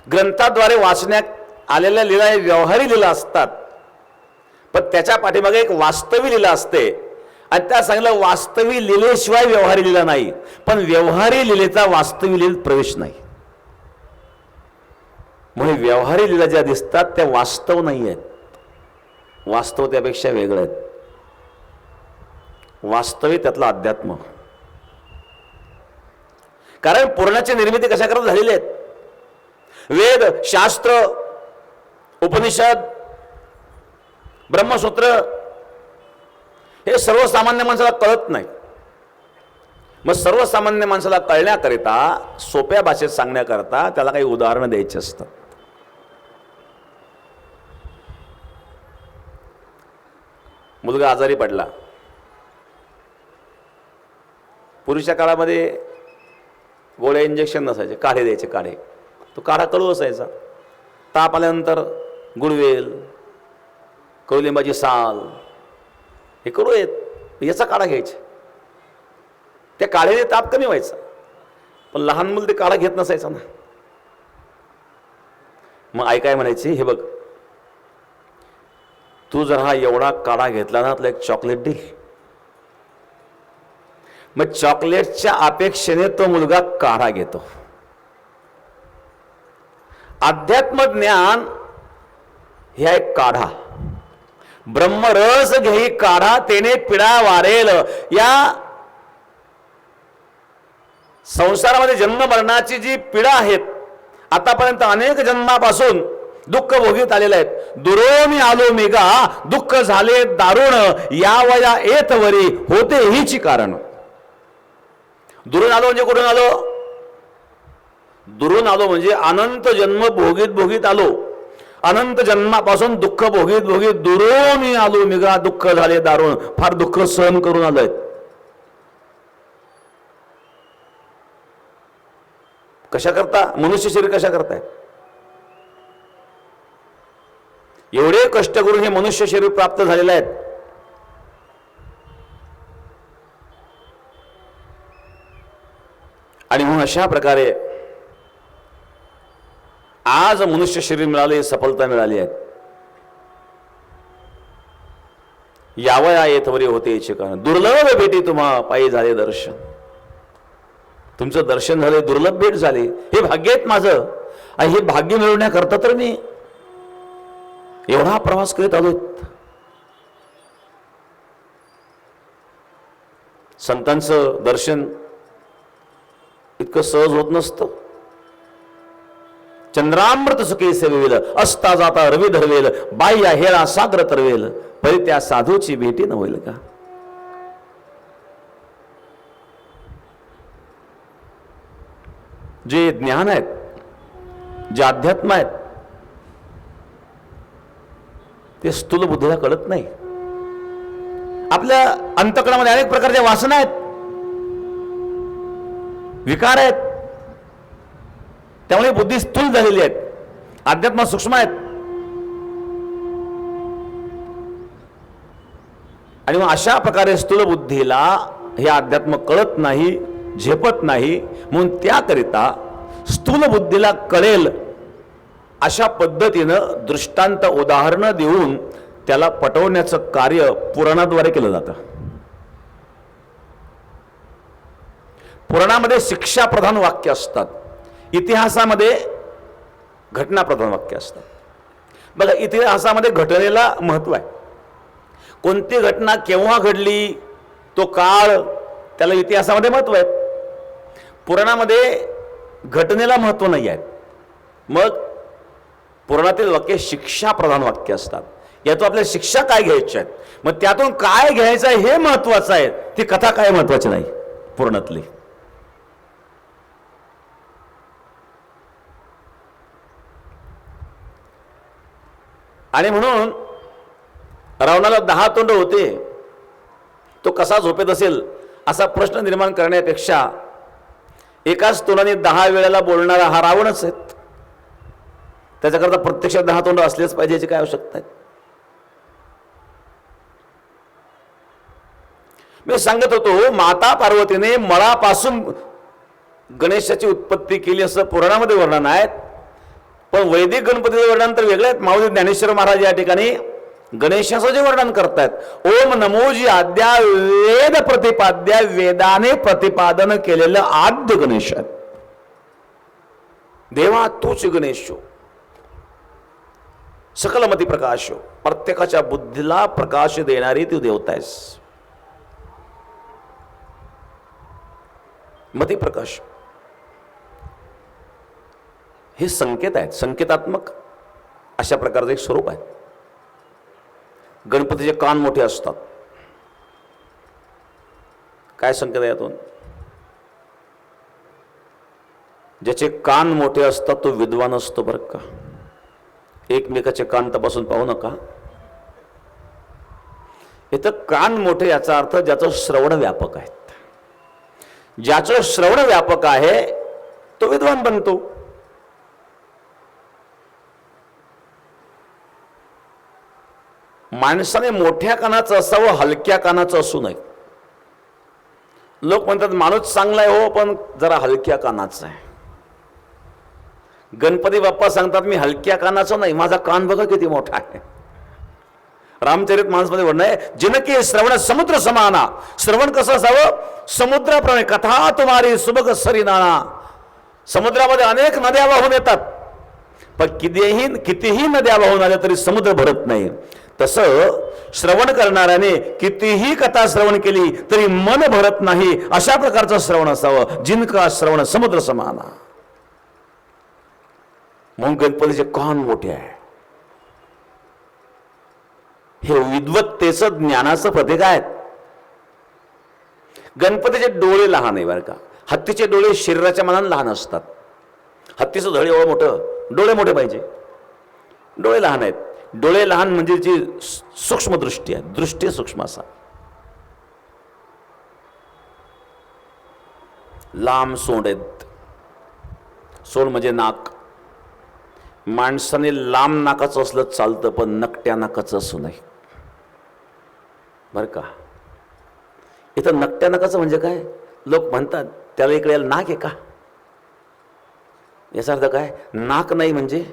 ग्रंथाद्वारे वाचण्यात आलेल्या लीला हे व्यवहारी लीला असतात, पण त्याच्या पाठीमागे एक वास्तविक लीला असते. आणि त्या सांगितलं वास्तविक लीलेशिवाय व्यवहारी लीला नाही, पण व्यवहारी लीलेचा वास्तविक लीलेत प्रवेश नाही. म्हणून व्यवहारी लीला ज्या दिसतात त्या वास्तव नाही आहेत, वास्तव त्यापेक्षा वेगळं आहेत. वास्तविक त्यातलं अध्यात्म. कारण पुराणाची निर्मिती कशा करता झालेली आहेत. वेद, शास्त्र, उपनिषद, ब्रह्मसूत्र हे सर्वसामान्य माणसाला कळत नाही. मग सर्वसामान्य माणसाला कळण्याकरिता, सोप्या भाषेत सांगण्याकरता त्याला काही उदाहरणं द्यायची असतात. मुलगा आजारी पडला. पूर्वीच्या काळामध्ये गोळ्या इंजेक्शन नसायचे, काढे द्यायचे. काढे, तो काढा कडू असायचा. ताप आल्यानंतर गुळवेल, कडुलिंबाची साल हे कडू आहेत, याचा काढा घ्यायचा. त्या काढ्याने ताप कमी व्हायचा. पण लहान मुलं ते काढा घेत नसायचा ना. मग आई काय म्हणायची, हे बघ तू जर हा एवढा काढा घेतला ना, तुला एक चॉकलेट दे. मग चॉकलेटच्या अपेक्षेने तो मुलगा काढा घेतो. अध्यात्म ज्ञान हे एक काढा. ब्रह्मरस घेई काढा, तेने पिढा वारेल. या संसारामध्ये जन्म मरणाची जी पिढा आहेत, आतापर्यंत अनेक जन्मापासून दुःख भोगीत आलेले आहेत. दुरोमी आलो मेघा, दुःख झाले दारुण, या वया येतवरी होते हीची कारण. दुरून आलो म्हणजे कुठून आलो? दुरून आलो म्हणजे अनंत जन्म भोगीत भोगीत आलो. अनंत जन्मापासून दुःख भोगीत भोगीत दुरोमी आलो मेघा, दुःख झाले दारुण. फार दुःख सहन करून आलोय. कशा करता? मनुष्य शरीर कशा करताय? एवढे कष्ट करून हे मनुष्य शरीर प्राप्त झालेले आहेत. आणि म्हणून अशा प्रकारे आज मनुष्य शरीर मिळाले, सफलता मिळाली आहे. यावया येतवरी होते याचे कारण. दुर्लभ भेटी तुम्हा पायी झाले दर्शन. तुमचं दर्शन झाले, दुर्लभ भेट झाली. हे भाग्य आहेत माझं. आणि हे भाग्य मिळवण्याकरता तर मी एवढा प्रवास करीत आलो. संतांचं दर्शन इतकं सहज होत नसतं. चंद्रामृत सुखे सेवेल, असता जाता रवी धरवेल, बाह्य हेळा सागर तरवेल, परी त्या साधूची भेटी न होईल का? जे ज्ञान आहेत, जे अध्यात्म आहेत, ते स्थूल बुद्धीला कळत नाही. आपल्या अंतःकरणामध्ये अनेक प्रकारच्या वासना आहेत, विकार आहेत. त्यामुळे बुद्धी स्थूल झालेली आहेत, अध्यात्म सूक्ष्म आहेत. आणि मग अशा प्रकारे स्थूल बुद्धीला हे अध्यात्म कळत नाही, झेपत नाही. म्हणून त्याकरिता स्थूल बुद्धीला कळेल अशा पद्धतीनं दृष्टांत उदाहरणं देऊन त्याला पटवण्याचं कार्य पुराणाद्वारे केलं जातं. पुराणामध्ये शिक्षा प्रधान वाक्य असतात, इतिहासामध्ये घटनाप्रधान वाक्य असतात. बघा, इतिहासामध्ये घटनेला महत्व आहे. कोणती घटना केव्हा घडली, तो काळ, त्याला इतिहासामध्ये महत्व आहे. पुराणामध्ये घटनेला महत्व नाही आहे. मग पुराणातील वाक्य शिक्षा प्रधान वाक्य असतात. यातून आपल्याला शिक्षा काय घ्यायच्या आहेत, मग त्यातून काय घ्यायचं आहे हे महत्वाचं आहे, ती कथा काय महत्वाची नाही पूर्णातली. आणि म्हणून रावणाला 10 तोंड होते, तो कसा झोपेत असेल असा प्रश्न निर्माण करण्यापेक्षा एकाच तोंडाने 10 वेळेला बोलणारा हा रावणच आहे. त्याच्याकरता प्रत्यक्षात 10 तोंड असलेच पाहिजे याची काय आवश्यकता आहे. मी सांगत होतो, माता पार्वतीने मळापासून गणेशाची उत्पत्ती केली असं पुराणामध्ये वर्णन आहे, पण वैदिक गणपतीचं वर्णन तर वेगळं आहे. माऊली ज्ञानेश्वर महाराज या ठिकाणी गणेशाचं जे वर्णन करतायत, ओम नमोजी आद्या वेद प्रतिपाद्या, वेदाने प्रतिपादन केलेलं आद्य गणेश आहे. देवा तूच गणेश हो, सकलमती प्रकाश हो, प्रत्येकाच्या बुद्धीला प्रकाश देणारी तू देवता आहेस. मती प्रकाश हे संकेत आहेत, संकेतात्मक अशा प्रकारचं एक स्वरूप आहे. गणपतीचे कान मोठे असतात, काय संकेत आहे यातून? ज्याचे कान मोठे असतात तो विद्वान असतो बरं का. एकमेकाचे कान तपासून पाहू नका. इथं कान मोठे याचा अर्थ ज्याचं श्रवण व्यापक आहे. ज्याचं श्रवण व्यापक आहे तो विद्वान बनतो. माणसाने मोठ्या कानाचं असावं, हलक्या कानाचं असू नये. लोक म्हणतात माणूस चांगला आहे हो, पण जरा हलक्या कानाचा आहे. गणपती बाप्पा सांगतात मी हलक्या कानाचं नाही, माझा कान बघा किती मोठा आहे. रामचरित मानसमध्ये वर्णन आहे, जिनके श्रवण समुद्र समाना. श्रवण कसं असावं? समुद्राप्रमाणे. कथा तुम्हारी सुबक सरिनाना. समुद्रामध्ये अनेक नद्या वाहून येतात, पण कितीही नद्या वाहून आल्या तरी समुद्र भरत नाही. तसं श्रवण करणाऱ्याने कितीही कथा श्रवण केली तरी मन भरत नाही, अशा प्रकारचं श्रवण असावं. जिनका श्रवण समुद्र समाना. म्हणून गणपतीचे कान मोठे आहे. हे विद्वत्तेचं ज्ञानाचं प्रतीक आहेत. गणपतीचे डोळे लहान आहे बरं का. हत्तीचे डोळे शरीराच्या मानाने लहान असतात. हत्तीचं धड एवढं मोठं, डोळे मोठे पाहिजे. डोळे लहान आहेत. डोळे लहान म्हणजे जी सूक्ष्म दृष्टी आहे, दृष्टी सूक्ष्म असा. लांब सोंड आहेत. सोंड म्हणजे नाक. माणसाने लांब नाकाचं असलं चालतं, पण नकट्या नाकाचं असू नये बरं का. इथं नकट्या नाकाचं म्हणजे काय? लोक म्हणतात त्याला इकडे नाक आहे का, याचा अर्थ काय? नाक नाही म्हणजे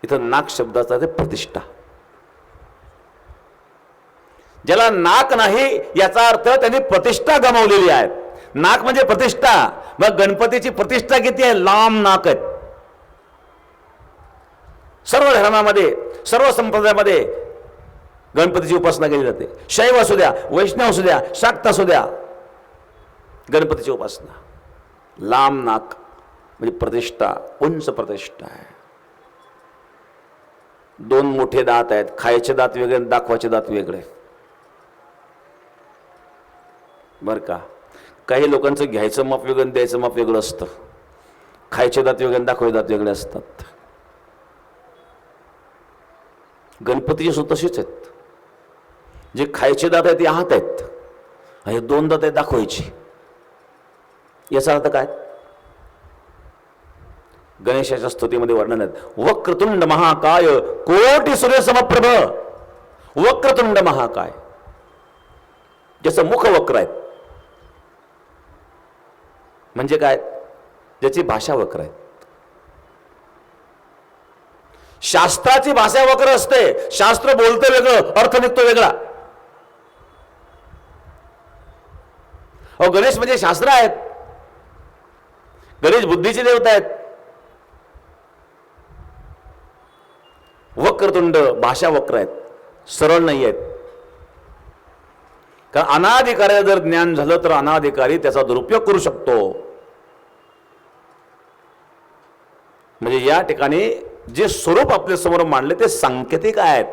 इथं नाक शब्दाचा ते प्रतिष्ठा. ज्याला नाक नाही याचा अर्थ त्यांनी प्रतिष्ठा गमावलेली आहे. नाक म्हणजे प्रतिष्ठा. मग गणपतीची प्रतिष्ठा किती आहे? लांब नाक आहे. सर्व धर्मामध्ये, सर्व संप्रदायामध्ये गणपतीची उपासना केली जाते. शैव असू द्या, वैष्णव असू द्या, शाक्त असू द्या, गणपतीची उपासना. लांब नाक म्हणजे प्रतिष्ठा, उंच प्रतिष्ठा आहे. 2 मोठे दात आहेत. खायचे दात वेगळे, दाखवायचे दात वेगळे बर का. काही लोकांचं घ्यायचं माप वेगळं, द्यायचं माप वेगळं असतं. खायचे दात वेगळे, दाखवायचे दात वेगळे असतात. गणपतीचे सुद्धा तसेच आहेत. जे खायचे दात आहेत ते आत आहेत, हे 2 दात आहेत दाखवायची. याचा अर्थ काय? गणेशाच्या स्तुतीमध्ये वर्णन आहेत, वक्रतुंड महाकाय कोटी सूर्य समप्रभ. वक्रतुंड महाकाय, ज्याचं मुख वक्र आहे. म्हणजे काय? ज्याची भाषा वक्र आहे. शास्त्राची भाषा वक्र असते. शास्त्र बोलतं वेगळं, अर्थ निघतो वेगळा. गणेश म्हणजे शास्त्र आहेत. गणेश बुद्धीचे देवता आहेत. वक्रतुंड भाषा वक्र आहेत, सरळ नाही आहेत. कारण अनाधिकारी जर ज्ञान झालं तर अनाधिकारी त्याचा दुरुपयोग करू शकतो. म्हणजे या ठिकाणी जे स्वरूप आपल्या समोर मांडले ते सांकेतिक आहेत.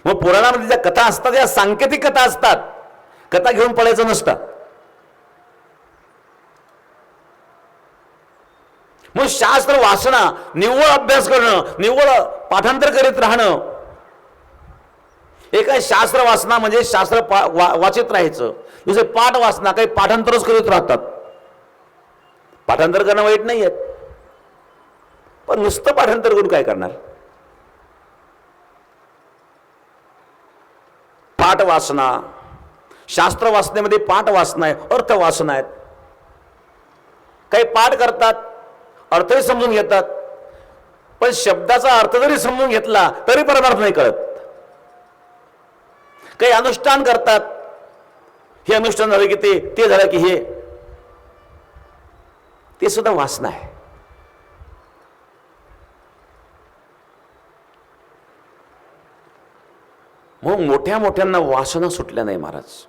मग पुराणामध्ये ज्या कथा असतात या सांकेतिक कथा असतात, कथा घेऊन पडायचं नसतं. मग शास्त्र वाचणं, निव्वळ अभ्यास करणं, निव्वळ पाठांतर करीत राहणं, हे काय शास्त्र वाचना म्हणजे शास्त्र वाचित राहायचं. जसे पाठ वाचना काही पाठांतरच करीत राहतात. पाठांतर करणं वाईट नाही आहेत, पण नुसतं पाठांतर करून काय करणार. पाठ वाचना, शास्त्र वाचण्यामध्ये पाठ वाचना आहे, अर्थ वाचना आहेत. काही पाठ करतात, अर्थही समजून घेतात, पण शब्दाचा अर्थ जरी समजून घेतला तरी परमार्थ नाही कळत. काही अनुष्ठान करतात, हे अनुष्ठान झालं की ते झालं की हे, ते सुद्धा वासना आहे. मग मोठ्या मोठ्यांना वासना सुटल्या नाही महाराज.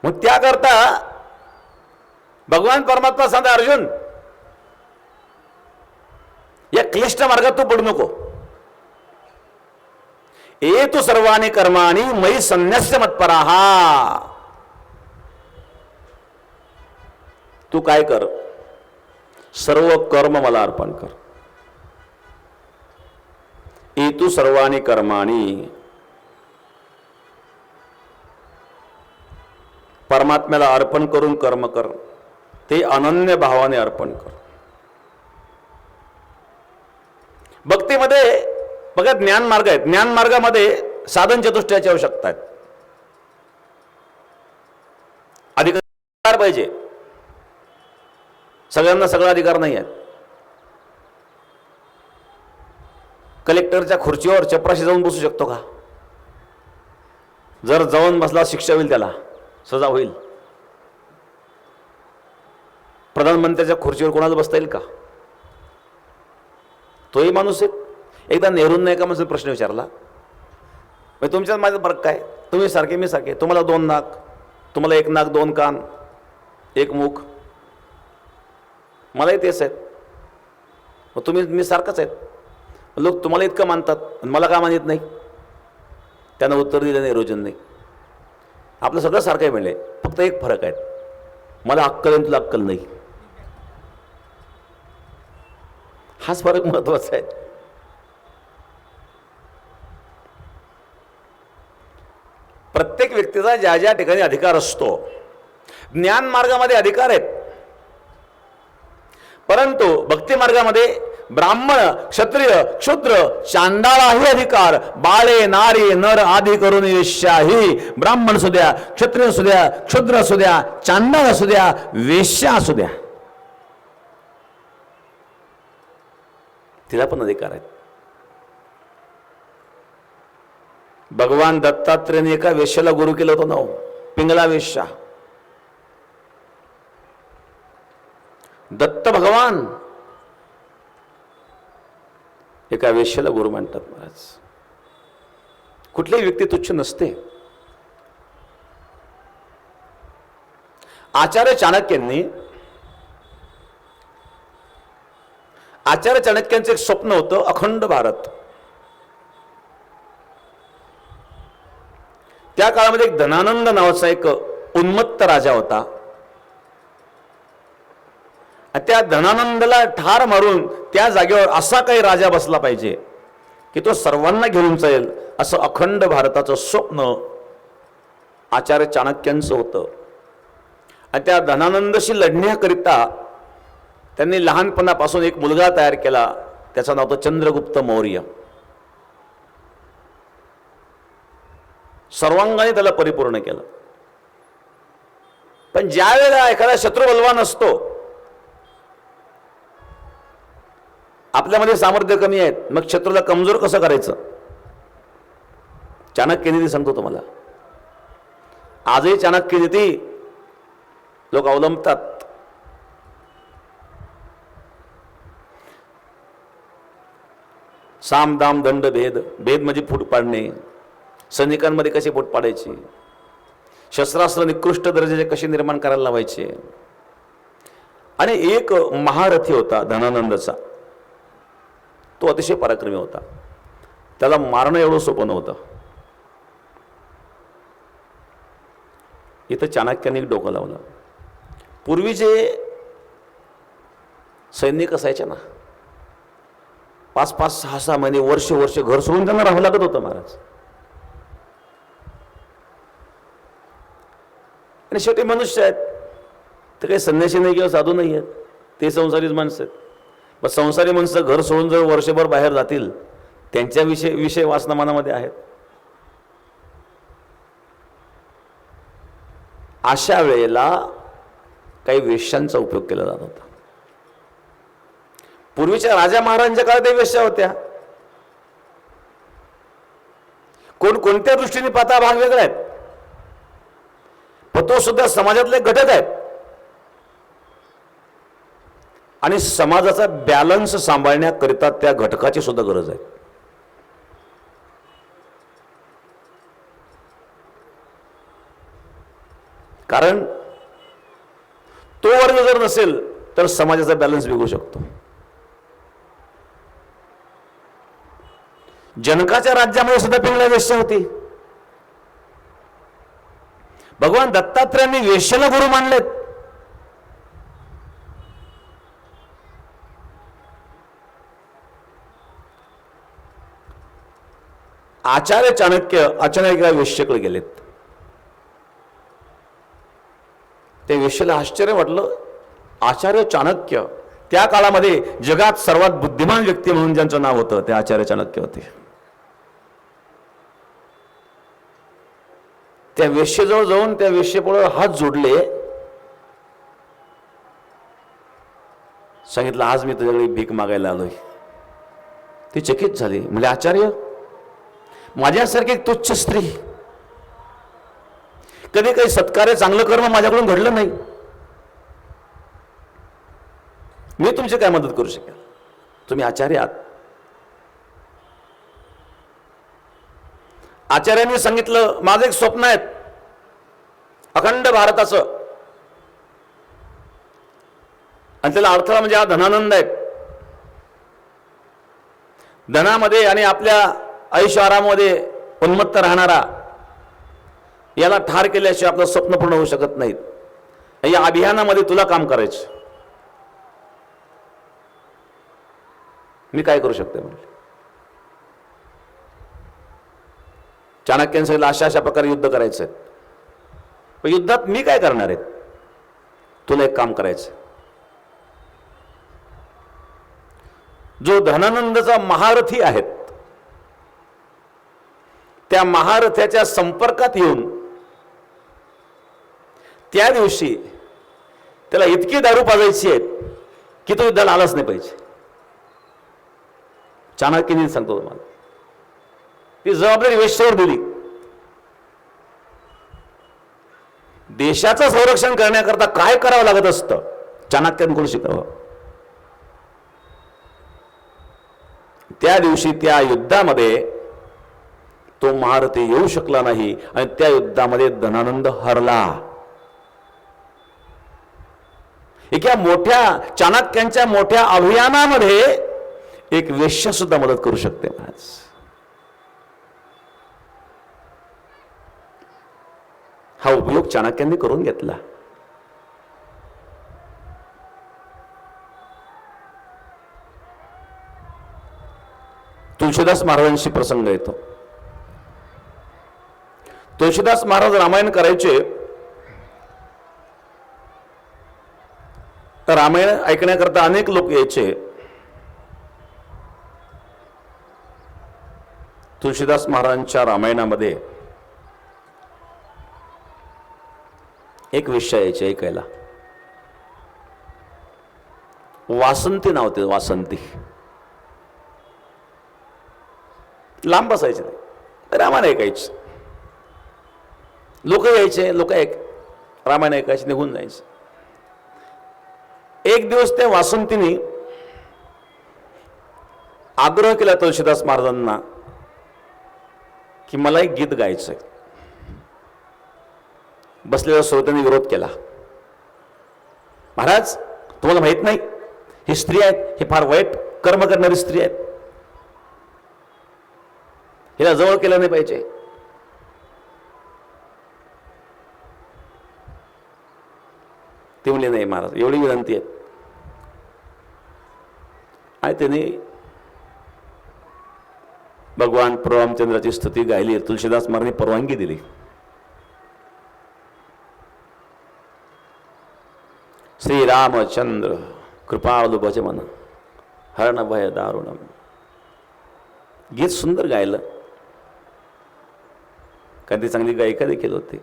मग त्याकरता भगवान परमात्मा सांगता, अर्जुन या क्लिष्ट मार्गात तू पडू नको. ये तू सर्वाणी कर्माणी मयि संन्यस्य मत्पराहा. तू काय कर, सर्व कर्म मला अर्पण कर. ये तू सर्वाणी कर्माणी, परमात्म्याला अर्पण करून कर्म कर, ते अनन्य भावाने अर्पण कर. भक्तीमध्ये बघा ज्ञान मार्ग आहे, ज्ञान मार्गामध्ये साधन चतुष्टयाची आवश्यकता आहे. अधिकार पाहिजे, सगळ्यांना सगळा अधिकार नाही आहे. कलेक्टरच्या खुर्चीवर चपराशी जाऊन बसू शकतो का? जर जाऊन बसला शिक्षा होईल, त्याला सजा होईल. प्रधानमंत्र्याच्या खुर्चीवर कोणाला बसता येईल का? तोही माणूस आहे. एकदा नेहरूंना एका माणसाने प्रश्न विचारला, तुमच्यात माझं फरक काय? तुम्ही सारखे मी सारखे, तुम्हाला 2 नाक, तुम्हाला 1 नाक 2 कान 1 मुख, मलाही तेच आहेत, मग तुम्ही मी सारखंच आहेत. लोक तुम्हाला इतकं मानतात, मला का मानित नाही? त्यानं उत्तर दिलं नेहरूजींनी, आपलं सगळं सारखं आहे म्हणले, फक्त एक फरक आहे, मला अक्कल आहे, तुला अक्कल नाही. हाच फरक महत्वाचा आहे. प्रत्येक व्यक्तीचा ज्या ज्या ठिकाणी अधिकार असतो, ज्ञान मार्गामध्ये अधिकार आहेत, परंतु भक्ती मार्गामध्ये ब्राह्मण, क्षत्रिय, शूद्र, चांडाळाही अधिकार, बाळे, नारी, नर आदी करून वेश्याही, ब्राह्मण असू द्या, क्षत्रिय असू द्या, शूद्र असू द्या, चांडाळ असू द्या, वेश्या असू द्या, तिला पण अधिकार आहेत. भगवान दत्तात्रेयने एका वेश्याला गुरु केलं होतं ना, पिंगला वेश्या. दत्त भगवान एका वेश्याला गुरु म्हणतात महाराज. कुठलीही व्यक्ती तुच्छ नसते. आचार्य चाणक्यांचं एक स्वप्न होतं, अखंड भारत. त्या काळामध्ये एक धनानंद नावाचा एक उन्मत्त राजा होता. त्या धनानंदला ठार मारून त्या जागेवर असा काही राजा बसला पाहिजे की तो सर्वांना घेऊन जाईल, असं अखंड भारताचं स्वप्न आचार्य चाणक्यांचं होतं. आणि त्या धनानंदशी लढण्याकरिता त्यांनी लहानपणापासून एक मुलगा तयार केला, त्याचं नाव होतं चंद्रगुप्त मौर्य. सर्वांगाने त्याला परिपूर्ण केलं. पण ज्या वेळेला एखादा शत्रू बलवान असतो, आपल्यामध्ये सामर्थ्य कमी आहेत, मग शत्रूला कमजोर कसं करायचं? चाणक्य नीती सांगतो तुम्हाला. आजही चाणक्य नीती लोक अवलंबतात. साम दाम दंड भेद, भेद म्हणजे फूट पाडणे, सैनिकांमध्ये कसे फूट पाडायचे, शस्त्रास्त्र निकृष्ट दर्जाचे कसे निर्माण करायला लावायचे. आणि एक महारथी होता धनानंदचा, तो अतिशय पराक्रमी होता. त्याला मारणं एवढं सोपं नव्हतं. इथं चाणक्यांनी एक डोकं लावलं. पूर्वी जे सैनिक असायचे ना, 5-5, 6-6 महिने, वर्ष घर सोडून त्यांना राहावं लागत होतं महाराज. आणि शेवटी मनुष्य आहेत, ते काही संन्यासी नाही किंवा साधू नाही आहेत, ते संसारीच माणसं आहेत. पण संसारी माणसं घर सोडून जर वर्षभर बाहेर जातील, त्यांच्या विषय वासना मनामध्ये आहेत. अशा वेळेला काही वेश्यांचा उपयोग केला जात होता. पूर्वीच्या राजा महाराजांच्या काळात वेश्या होत्या. कोणत्या दृष्टीने पाहता भाग वेगळा आहेत, पण तो सुद्धा समाजातले घटक आहेत. आणि समाजाचा बॅलन्स सांभाळण्याकरिता त्या घटकाची सुद्धा गरज आहे. कारण तो वर्ग जर नसेल तर समाजाचा बॅलन्स बिघडू शकतो. जनकाच्या राज्यामध्ये सुद्धा पिंगळा वेश्या होती. भगवान दत्तात्रेयांनी वेश्याला गुरु मानलेत. आचार्य चाणक्य अचानक एका वेश्येकडे गेलेत. त्या वेश्येला आश्चर्य वाटलं. आचार्य चाणक्य त्या काळामध्ये जगात सर्वात बुद्धिमान व्यक्ती म्हणून ज्यांचं नाव होतं ते आचार्य चाणक्य होते. त्या वेश्येजवळ जाऊन त्या वेश्येपुढे हात जोडले, सांगितलं आज मी तुझ्याकडे भीक मागायला आलोय. ती चकित झाली, म्हणजे आचार्य, माझ्यासारखी एक तुच्छ स्त्री, कधी काही सत्कार्य चांगलं कर्म माझ्याकडून घडलं नाही, मी तुमची काय मदत करू शकेल? तुम्ही आचार्य आहात. आचार्यांनी सांगितलं माझं एक स्वप्न आहे अखंड भारताचं, आणि त्याला अडथळा म्हणजे हा धनानंद आहे. धनामध्ये आणि आपल्या ऐश आरामध्ये उन्मत्त राहणारा, याला ठार केल्याशिवाय आपलं स्वप्न पूर्ण होऊ शकत नाहीत. या अभियानामध्ये तुला काम करायचं, मी काय करू शकते म्हणले. चाणक्यांनी सांगितलं अशा प्रकारे युद्ध करायचं आहे. पण युद्धात मी काय करणार आहे? तुला एक काम करायचं. जो धनानंदचा महारथी आहेत त्या महारथ्याच्या संपर्कात येऊन त्या दिवशी त्याला इतकी दारू पाजायची आहे की तो युद्धाला आलाच नाही पाहिजे. चाणक्यांनी सांगतो तुम्हाला, ती जबाबदारी वेश्येवर दिली. देशाचं संरक्षण करण्याकरता काय करावं लागत असतं चाणक्यांकडून शिकावं. त्या दिवशी त्या युद्धामध्ये तो महारथी येऊ शकला नाही आणि त्या युद्धामध्ये धनानंद हरला. एका मोठ्या चाणक्यांच्या मोठ्या अभियानामध्ये एक वेश्या सुद्धा मदत करू शकते महाराज. हा उपयोग चाणक्यांनी करून घेतला. तुळशीदास महाराजांशी प्रसंग येतो. तुळशीदास महाराज रामायण करायचे, तर रामायण ऐकण्याकरता अनेक लोक यायचे. तुळशीदास महाराजांच्या रामायणामध्ये एक विषय यायचे ऐकायला. वासंती नाव होते, वासंती. लांब बसायचे ते, रामायण ऐकायचे. लोक यायचे, लोक रामायण ऐकायचे, निघून जायचे. एक दिवस त्या वासंतीने आग्रह केला तुळशीदास महाराजांना की मला एक गीत गायचंय. बसलेल्या श्रोत्यांनी विरोध केला. महाराज तुम्हाला माहित नाही ही स्त्री आहेत, हे फार वाईट कर्म करणारी स्त्री आहेत. हिला जवळ केलं नाही पाहिजे. ते म्हणले नाही महाराज, एवढी विनंती आहे. आणि त्याने भगवान रामचंद्राची स्तुती गायली. तुलसीदास महाराजांनी परवानगी दिली. श्रीरामचंद्र कृपावलु भज मन हरण भय दारुणम. गीत सुंदर गायलं, कारण ती चांगली गायिका देखील होती.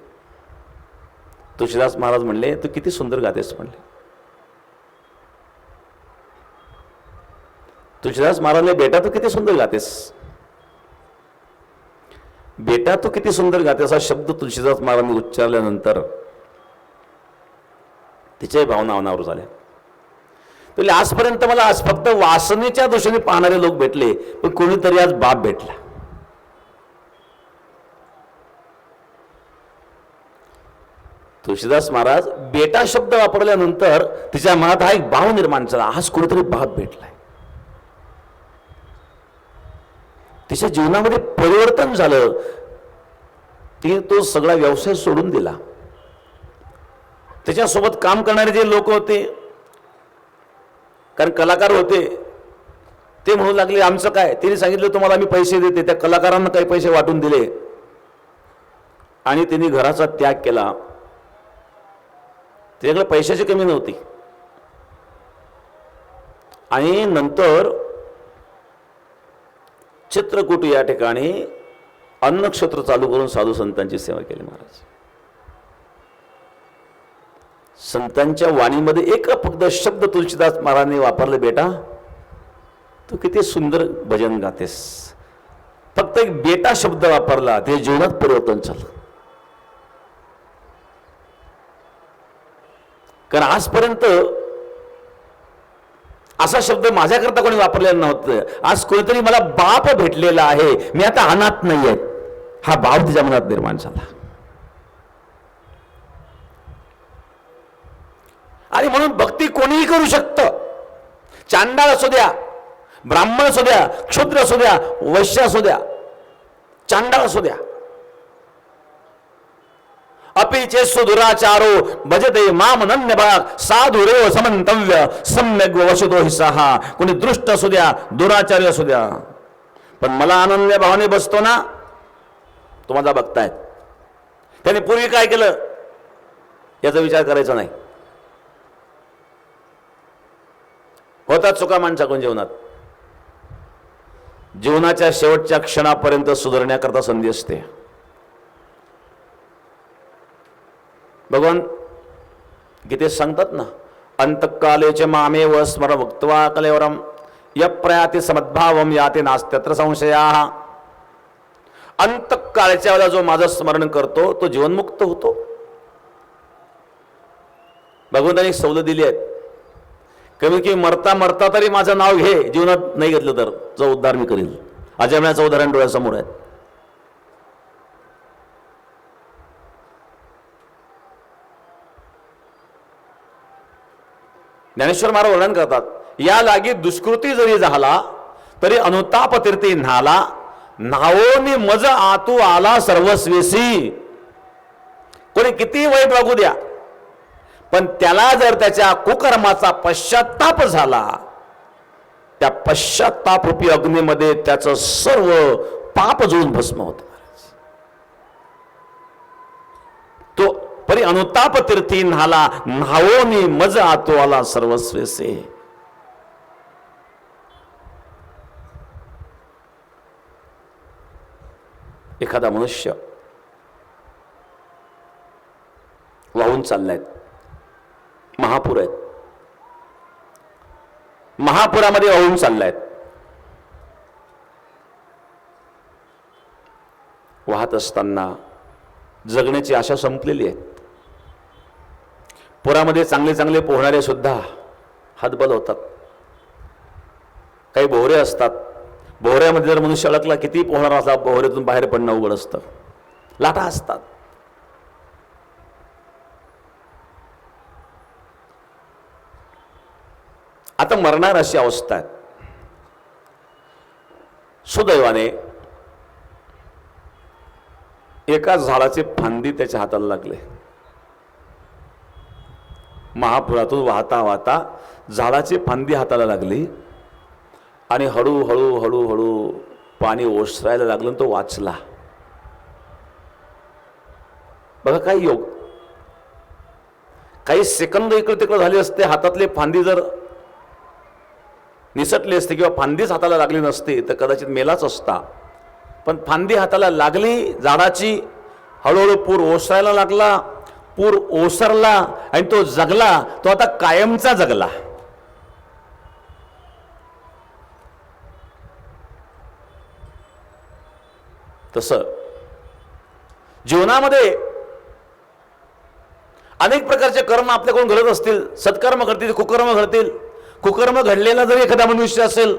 तुलसीदास महाराज म्हणले, तू किती सुंदर गातेस म्हणले. तुलसीदास महाराजने, बेटा तू किती सुंदर गातेस, बेटा तू किती सुंदर गातेस हा शब्द तुलसीदास महाराजांनी उच्चारल्यानंतर तिच्याही भावना अनावर झाल्या. म्हणजे आजपर्यंत मला आज फक्त वासनेच्या दोषाने पाहणारे लोक भेटले, पण कोणीतरी आज बाप भेटला. तुलसीदास महाराज बेटा शब्द वापरल्यानंतर तिच्या मनात हा एक भाव निर्माण झाला, आज कोणीतरी बाप भेटलाय. तिच्या जीवनामध्ये परिवर्तन झालं. तिने तो सगळा व्यवसाय सोडून दिला. त्याच्यासोबत काम करणारे जे लोक होते, कारण कलाकार होते, ते म्हणू लागले आमचं काय. तिने सांगितलं तुम्हाला आम्ही पैसे देते. त्या कलाकारांना काही पैसे वाटून दिले आणि तिने घराचा त्याग केला. त्याच्याकडे पैशाची कमी नव्हती. आणि नंतर चित्रकूट या ठिकाणी अन्नक्षेत्र चालू करून साधू संतांची सेवा केली महाराज. संतांच्या वाणीमध्ये एक फक्त शब्द तुलसीदास महाराजांनी वापरले, बेटा तू किती सुंदर भजन गातेस. फक्त एक बेटा शब्द वापरला, ते जीवनात परिवर्तन झालं. कारण आजपर्यंत असा शब्द माझ्याकरता कोणी वापरलेला नव्हतं. आज कोणीतरी मला बाप भेटलेला आहे, मी आता अनाथ नाहीये, हा भाव तिच्या मनात निर्माण झाला. आणि म्हणून भक्ती कोणीही करू शकतं. चांडाळ असू द्या, ब्राह्मण असू द्या, क्षुद्र असू द्या, वैश्य असू द्या, चांडाळ असू द्या. अपि सुदुराचारो भजते माम नन्य भाग साधुरेव समंतव्य सम्यक वशतो हिसाहा. कोणी दृष्ट असू द्या, दुराचार्य असू द्या, पण मला अनन्य भावाने बसतो ना, तो माझा बघतायत. त्याने पूर्वी काय केलं याचा विचार करायचा नाही. होतात चुका माणसाकडून जीवनात. जीवनाच्या शेवटच्या क्षणापर्यंत सुधारण्याकरता संधी असते. भगवान गीतेत सांगतात ना, अंतकालेच मामेव स्मर भक्त्वा कलेवरम य प्रयाति समद्भावम याते नास्त्यत्र संशयाः. अंतकाळच्या वेळेला जो माझं स्मरण करतो तो जीवनमुक्त होतो. भगवंताने एक सवलत दिली आहे, कमी की मरता मरता तरी माझं नाव घे, जीवनात नाही घेतलं तर जो उद्धार मी करील. अजमण्याचं उदाहरण डोळ्यासमोर आहे. ज्ञानेश्वर महाराज वर्णन करतात, या लागी दुष्कृती जरी झाला तरी अनुताप तीर्थी न्हाला, न्हावोनी मज आतू आला सर्वस्वेसी. कोणी किती वाईट वागू द्या, पण त्याला जर त्याच्या कुकर्माचा पश्चाताप झाला, त्या पश्चाताप रूपी अग्नीमध्ये त्याचं सर्व पाप जळून भस्म होतं. तो परी अनुताप तीर्थी न्हाला, न्हावोनी मज आतो आला सर्वस्वेसे. एखादा मनुष्य वाहून चाललाय, महापूर आहेत, महापुरामध्ये वाहून चाललायत, वाहत असताना जगण्याची आशा संपलेली आहे. पुरामध्ये चांगले चांगले पोहणारे सुद्धा हतबल होतात. काही बोहरे असतात, बोहऱ्यामध्ये जर मनुष्य अडकला, किती पोहणार असला बोहऱ्यातून बाहेर पडणं अवघड असतं. लाटा असतात. आता मरणार अशी अवस्था आहे. सुदैवाने एका झाडाचे फांदी त्याच्या हाताला लागले. महापुरातून वाहता वाहता झाडाची फांदी हाताला लागली आणि हळूहळू हळूहळू पाणी ओसरायला लागलं आणि तो वाचला. बघा काय योग. काही सेकंद इकडे तिकडे झाले असते, हातातले फांदी जर निसटली असते किंवा फांदीच हाताला लागली नसती तर कदाचित मेलाच असता. पण फांदी हाताला लागली झाडाची, हळूहळू पूर ओसरायला लागला, पूर ओसरला आणि तो जगला. तो आता कायमचा जगला. तसं जीवनामध्ये अनेक प्रकारचे कर्म आपल्याकडून घडत असतील. सत्कर्म घडतील, कुकर्म घडतील. कुकर्म घडलेला जरी एखादा मनुष्य असेल,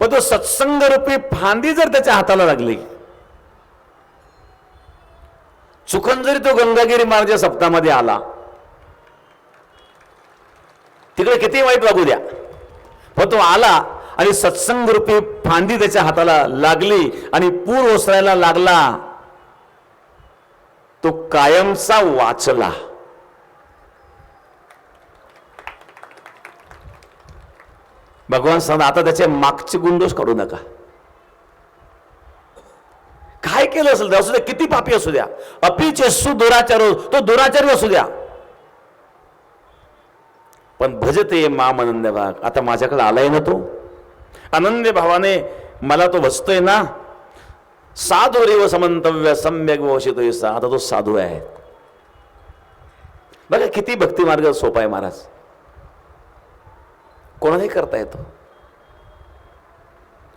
पण तो सत्संग रूपी फांदी जर त्याच्या हाताला लागली, चुकून जरी तो गंगागिरी महाराज सप्ताहामध्ये आला, तिकडे किती वाईट वागू द्या, पण तो आला आणि सत्संग रूपी फांदी त्याच्या हाताला लागली आणि पूर ओसरायला लागला, तो कायमचा वाचला. भगवान सांगा आता त्याचे मागचे गुणदोष काढू नका. काय केलं असेल असू द्या, किती पापी असू द्या, अपीचेसु दुराचारो, तो दुराचारी असू द्या, पण भजते माम अनन्य भाग. आता माझ्याकडे आलाय ना तो अनन्य भावाने, मला तो भजतोय ना. साधू रेव समंतव्य सम्यक वशितो सा. आता तो साधू आहे. बघा किती भक्ती मार्ग सोपा आहे महाराज, कोणालाही करता येतो.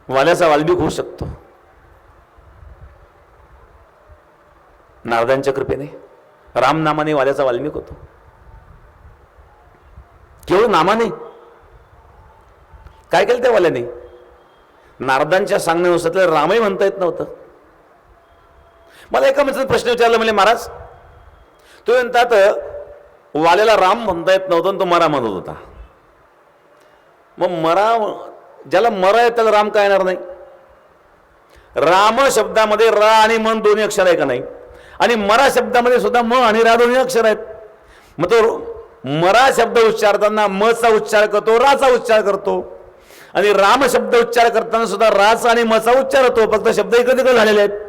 वाल्याचा वाल्मिक होऊ शकतो नारदांच्या कृपेने. रामनामाने वाल्याचा वाल्मिक होतो, केवळ नामाने. काय केलं त्या वाल्याने? नारदांच्या सांगण्यानुसार रामही म्हणता येत नव्हतं. मला एका मित्राने प्रश्न विचारला, म्हणजे महाराज तो म्हणतात वाल्याला राम म्हणता येत नव्हतं, तो मरा म्हणत होता. मग मरा, ज्याला मरा आहे त्याला राम काय येणार नाही? राम शब्दामध्ये र आणि मन दोन्ही अक्षर आहे का नाही? आणि मरा शब्दामध्ये सुद्धा म आणि रा दोन्ही अक्षर आहेत. मग तो मरा शब्द उच्चारताना म चा उच्चार करतो, रा चा उच्चार करतो. आणि राम शब्द उच्चार करताना सुद्धा राचा आणि म चा उच्चार होतो, फक्त शब्द इकडे तिकडे झालेले आहेत.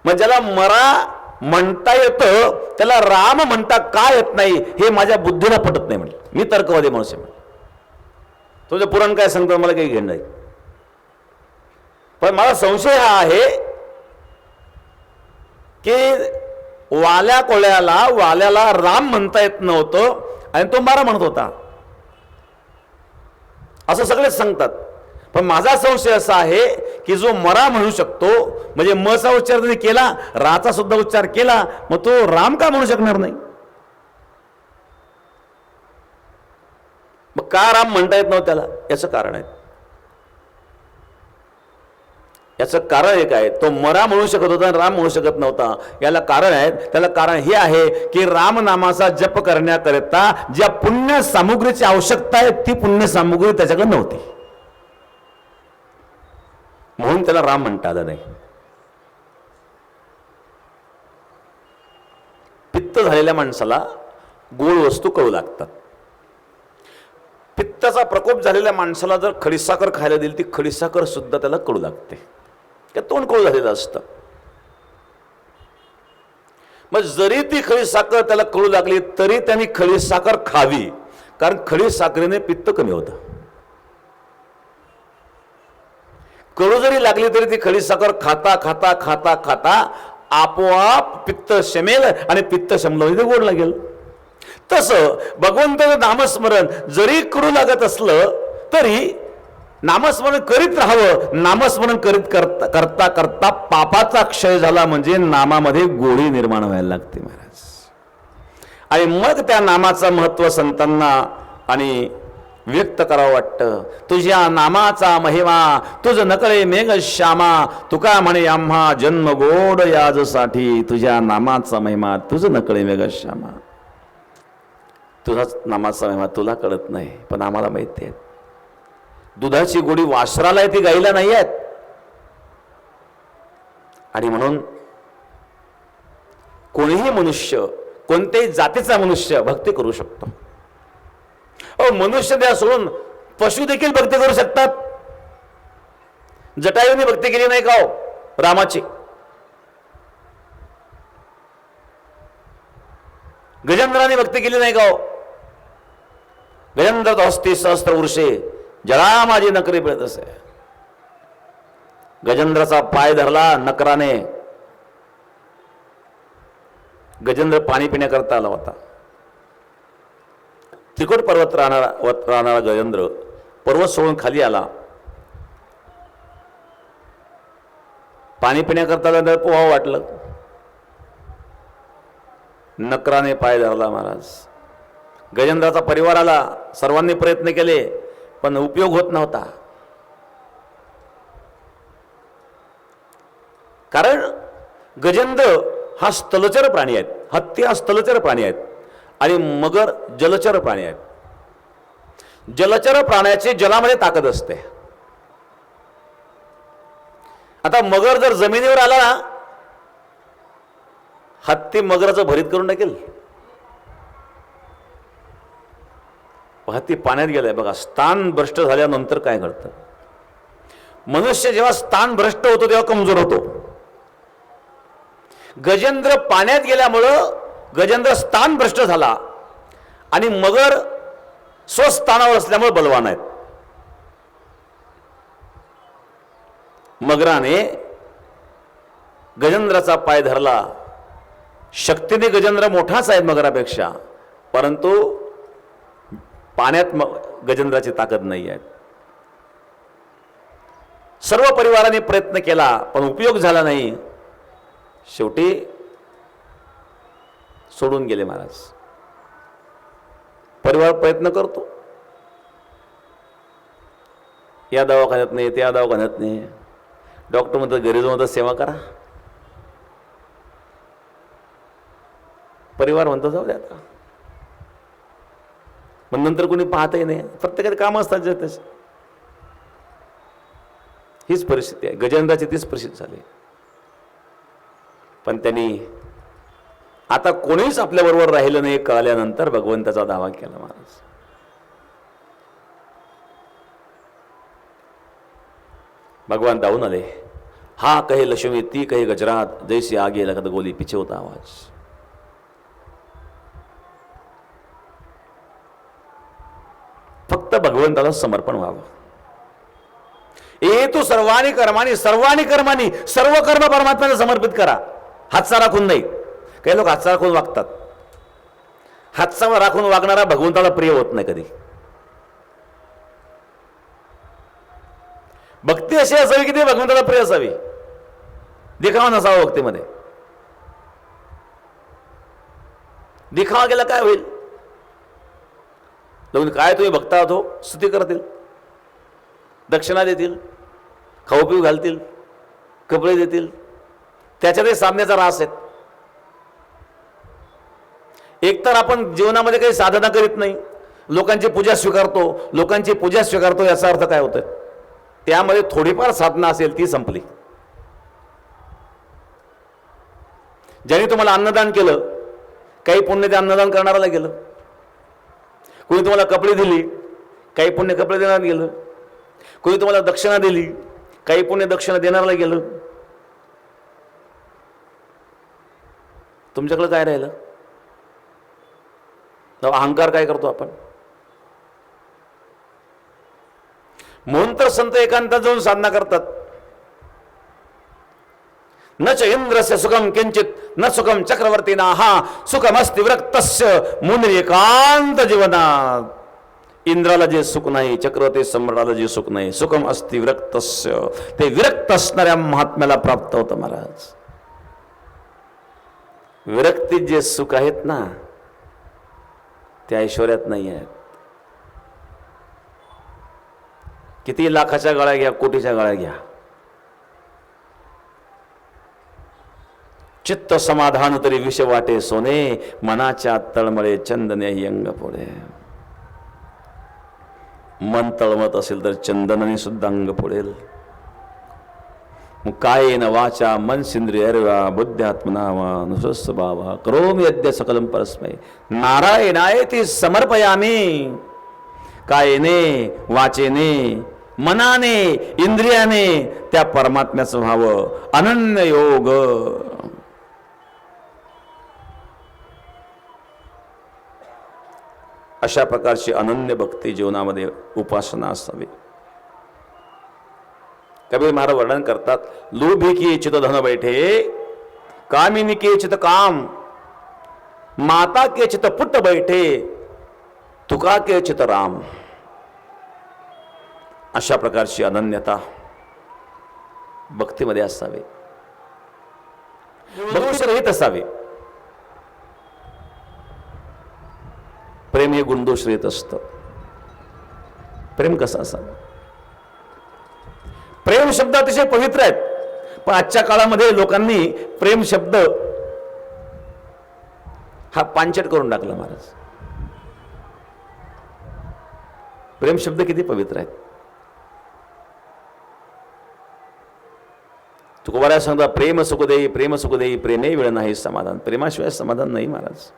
मग ज्याला मरा म्हणता येतं त्याला राम म्हणता का येत नाही हे माझ्या बुद्धीला पटत नाही. म्हणजे मी तर्कवादी माणूस आहे. तुझं पुराण काय सांगतं मला काही घेणं नाही. पण मला संशय हा आहे की वाल्याला राम म्हणता येत नव्हतं आणि तो मारा म्हणत होता, असं सगळेच सांगतात. पण माझा संशय असा आहे की जो मरा म्हणू शकतो, म्हणजे म चा उच्चार त्यांनी केला, राचा सुद्धा उच्चार केला, मग तो राम का म्हणू शकणार नाही? मग का राम म्हणता येत नव्हतं त्याला? याचं कारण आहे. याचं कारण एक आहे, तो मरा म्हणू शकत होता आणि राम म्हणू शकत नव्हता. याला कारण आहे. त्याला कारण हे आहे की राम नामाचा जप करण्याकरिता ज्या पुण्य सामुग्रीची आवश्यकता आहे ती पुण्य सामुग्री त्याच्याकडे नव्हती, म्हणून त्याला राम म्हणता आलं नाही. पित्त झालेल्या माणसाला गोड वस्तू कळू लागतात. पित्ताचा प्रकोप झालेल्या माणसाला जर खडीसाखर खायला दिली, ती खडीसाखर सुद्धा त्याला कळू लागते, त्या तोंड कळू झालेलं असतं. मग जरी ती खडीसाखर त्याला कळू लागली तरी त्यांनी खडीसाखर खावी, कारण खडीसाखरेने पित्त कमी होतं. कळू जरी लागली तरी ती खडीसाखर खाता खाता खाता खाता आपोआप पित्त शमेल आणि पित्त शमलं गोड लागेल. तसं भगवंताचं नामस्मरण जरी करू लागत असलं तरी नामस्मरण करीत राहावं. नामस्मरण करीत करता करता करता पापाचा क्षय झाला म्हणजे नामामध्ये गोडी निर्माण व्हायला लागते महाराज. आणि मग त्या नामाचं महत्व संतांना आणि व्यक्त करावं वाटतं. तुझ्या नामाचा महिमा तुझ नकळे मेघ श्यामा, तुका म्हणे आम्हा जन्म गोड याजसाठी. तुझ्या नामाचा महिमा तुझ नकळे मेघ श्यामा. तुझाच नामाचा महिमा तुला कळत नाही, पण आम्हाला माहिती आहे. दुधाची गोडी वासराला आहे, ती गाईला नाही आहेत. आणि म्हणून कोणीही मनुष्य, कोणत्याही जातीचा मनुष्य भक्ती करू शकतो. मनुष्य द्या सोडून पशु देखील भक्ती करू शकतात. जटायूने भक्ती केली नाही का हो रामाची? गजेंद्राने भक्ती केली नाही का हो? गजेंद्र हस्ती सहस्त्र वृषे जळा माझी नकरी पिळत असे. गजेंद्राचा पाय धरला नकराने. गजेंद्र पाणी पिण्याकरता आला होता. त्रिकुट पर्वत राहणारा गजेंद्र पर्वत सोडून खाली आला. पाणी पिण्याकरता पोहावं वाटलं. नकराने पाय धरला महाराज. गजेंद्राचा परिवार आला. सर्वांनी प्रयत्न केले पण उपयोग होत नव्हता. कारण गजेंद्र हा स्थलचर प्राणी आहेत. हत्ती हा स्थलचर प्राणी आहेत आणि मगर जलचर प्राणी आहेत. जलचर प्राण्याची जलामध्ये ताकद असते. आता मगर जर जमिनीवर आला ना, हत्ती मगराचं भरीत करून टाकेल. हत्ती पाण्यात गेलाय बघा. स्थान भ्रष्ट झाल्यानंतर काय घडतं? मनुष्य जेव्हा स्थान भ्रष्ट होतो तेव्हा कमजोर होतो. गजेंद्र पाण्यात गेल्यामुळं गजेंद्र स्थान भ्रष्ट झाला आणि मगर स्वस्थानावर असल्यामुळे बलवान आहेत. मगराने गजेंद्राचा पाय धरला. शक्तीने गजेंद्र मोठाच आहे मगरापेक्षा, परंतु पाण्यात गजेंद्राची ताकद नाही आहे. सर्व परिवाराने प्रयत्न केला पण उपयोग झाला नाही. शेवटी सोडून गेले महाराज. परिवार प्रयत्न करतो, या दवाखान्यात नाही त्या दवाखान्यात नाही. डॉक्टर म्हणतात घरी जाऊन सेवा करा. परिवार म्हणतो जाऊ द्या आता. पण नंतर कोणी पाहतही नाही. प्रत्येकाचे काम असतात जे तसे. हीच परिस्थिती आहे. गजेंद्राची तीच परिस्थिती झाली. पण त्यांनी आता कोणीच आपल्या बरोबर राहिलं नाही कळल्यानंतर भगवंताचा दावा केला महाराज. भगवान धावून आले. हा कहे लक्ष्मी ती कहे गजरात, जैसी आगे लगत गोली पिछे होता आवाज. फक्त भगवंताला समर्पण व्हावं. ए तू सर्वानी कर्मानी सर्व कर्म परमात्म्याला समर्पित करा. हातचा राखून नाही. काही लोक हातचा राखून वागतात. हातचा राखून वागणारा भगवंताला प्रिय होत नाही कधी. भक्ती अशी असावी की ती भगवंताला प्रिय असावी. दिखावा नसावा भक्तीमध्ये. दिखावा केला काय होईल? लोक काय तुम्ही भक्त आहात हो, स्तुती करतील, दक्षिणा देतील, खाऊ पिऊ घालतील, कपडे देतील. त्याच्यातही साधण्याचा रास आहे. एकतर आपण जीवनामध्ये काही साधना करीत नाही, लोकांची पूजा स्वीकारतो. याचा अर्थ काय होतं? त्यामध्ये थोडीफार साधना असेल ती संपली. ज्यांनी तुम्हाला अन्नदान केलं, काही पुण्य ते अन्नदान करणाऱ्याला गेलं. कोणी तुम्हाला कपडे दिली, काही पुण्य कपडे देण्यात गेलं. कोणी तुम्हाला दक्षिणा दिली, काही पुण्य दक्षिणा देणाऱ्याला गेलं. तुमच्याकडे काय राहिलं? अहंकार काय करतो आपण? म्हणून तर संत एकांतात जाऊन साधना करतात. न च इंद्रस्य सुखम किंचित न सुखम चक्रवर्तीना हा सुखमस्ति विरक्तस्य मुनी एकांत जीवनात. इंद्राला जे सुख नाही, चक्रवर्ती सम्राटाला जे सुख नाही, सुखम अस्ति विरक्तस्य, ते विरक्त असणाऱ्या महात्म्याला प्राप्त होतं महाराज. विरक्तीत जे सुख आहेत ना ते ऐश्वर्यात नाही आहेत. किती लाखाच्या गाळ्या घ्या, कोटीच्या गाळ्या घ्या, चित्त समाधान तरी विष वाटे सोने, मनाच्या तळमळे चंदने यंग पुढे. मन तळमत असेल तर चंदनाने सुद्धा अंग पुढेल. कायेन वाचा मनसेंद्रियर्वा बुद्ध्यात्मना वा नुसस्वभावा करोमि यद्य सकलं परस्मै नारायणायेति समर्पयामि. कायेने वाचेने मनाने इंद्रियाने त्या परमात्म्याचं व्हावं. अनन्य योग. अशा प्रकारची अनन्य भक्ती जीवनामध्ये उपासना असावी. कबीर महाराज वर्णन करतात, लोभी की चित धन बैठे, कामिनी के चित काम, माता के चित पुत्र बैठे, तुका के चित राम. अशा प्रकारची अनन्यता भक्तीमध्ये असावी. गुणदोषरहित असावे. प्रेम हे गुणदोषरहित असतं. प्रेम कसं असावं? प्रेम शब्द अतिशय पवित्र आहेत, पण आजच्या काळामध्ये लोकांनी प्रेम शब्द हा पांचट करून टाकला. महाराज, प्रेम शब्द किती पवित्र आहेत. तुकोबाराय सांगता, प्रेम सुख देई, प्रेम सुख देई, प्रेमे वेळ नाही समाधान. प्रेमाशिवाय समाधान नाही महाराज.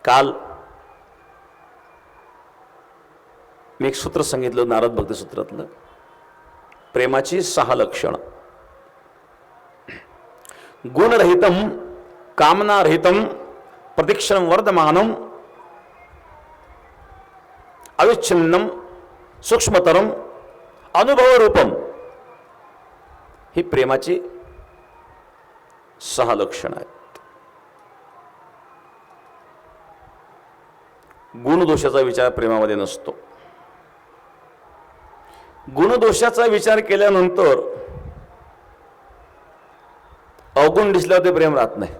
काल मी एक सूत्र सांगितलं नारद भक्ती सूत्रातलं, प्रेमाची 6 लक्षणं. गुणरहितम, कामनारहितम, प्रतीक्षणं वर्धमानम, अविच्छिन्नम, सूक्ष्मतरम, अनुभवरूपम. ही प्रेमाची 6 लक्षणं आहेत. गुणदोषाचा विचार प्रेमामध्ये नसतो. गुणदोषाचा विचार केल्यानंतर अवगुण दिसल्यावर ते प्रेम राहत नाही.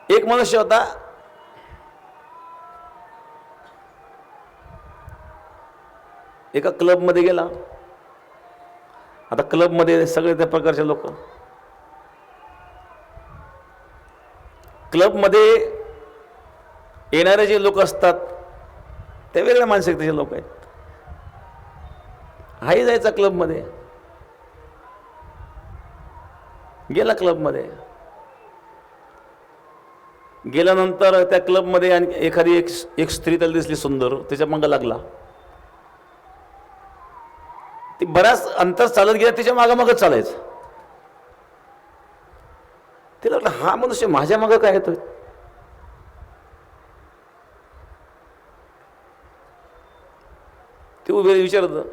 एक मनुष्य होता, एका क्लबमध्ये गेला. आता क्लबमध्ये सगळे त्या प्रकारचे लोक, क्लबमध्ये येणारे जे लोक असतात ते वेगळ्या मानसिकतेचे लोक आहेत. हाही जायचा क्लबमध्ये, गेला क्लबमध्ये. गेल्यानंतर त्या क्लबमध्ये आणि एखादी एक स्त्री त्याला दिसली सुंदर, त्याच्या मागं लागला. ती बराच अंतर चालत गेला, तिच्या मागामागच चालायचं. तिला वाटलं, हा मनुष्य माझ्या मागं काय येतोय. ते उभे विचारत,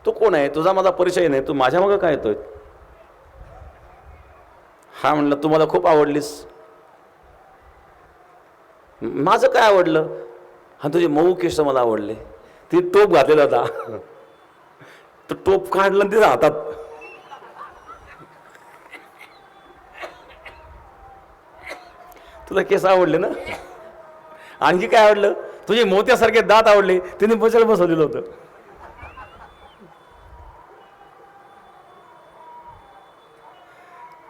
तू कोण आहे, तुझा माझा परिचय नाही, तू माझ्या मागं काय येतोय. हा म्हणलं, तू मला खूप आवडलीस. माझं काय आवडलं. हा, तुझे मऊ केस मला आवडले. ती टोप घातलेला होता, तो टोप काढलं तिच्या हातात. तुला केस आवडले ना, आणखी काय आवडलं, तुझे मोत्यासारखे दात आवडले. तिने बचायला बसवलेलं होतं.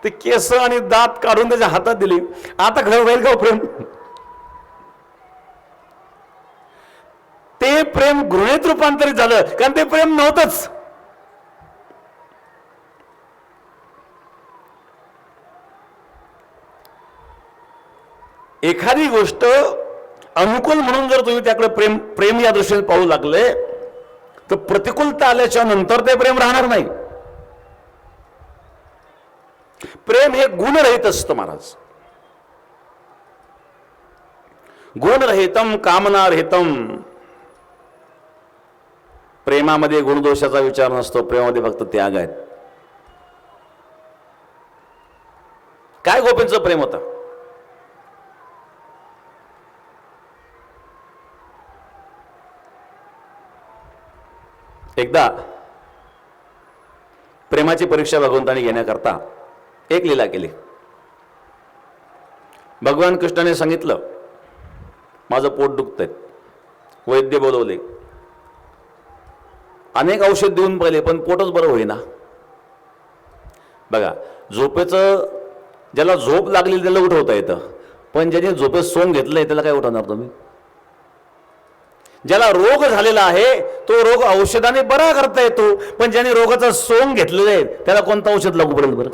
ते केस आणि दात काढून त्याच्या हातात दिली. आता खरं होईल का प्रेम? ते प्रेम घृणेत रूपांतरित झालं, कारण ते प्रेम नव्हतंच. एखादी गोष्ट अनुकूल म्हणून जर तुम्ही त्याकडे प्रेम या दृष्टीने पाहू लागले, तर प्रतिकूलता आल्याच्या नंतर ते प्रेम राहणार नाही. प्रेम हे गुणरहित असतं महाराज. गुणरहितम, कामनारहितम. प्रेमामध्ये गुणदोषाचा विचार नसतो. प्रेमामध्ये फक्त त्याग आहेत. काय गोपींचं प्रेम होतं. एकदा प्रेमाची परीक्षा भगवंताने घेण्याकरता एक लीला केली. भगवान कृष्णाने सांगितलं, माझं पोट दुखतंय. वैद्य बोलवले, अनेक औषध देऊन पाहिले, पण पोटच बरं होईना. बघा, झोपेचं, ज्याला झोप लागली त्याला उठवता येतं, पण ज्याने झोपेत सोंग घेतलंय त्याला काय उठवणार तुम्ही. ज्याला रोग झालेला आहे तो रोग औषधाने बरा करता येतो, पण ज्याने रोगाचा सोंग घेतलेला आहे त्याला कोणतं औषध लागू पडेल बरं?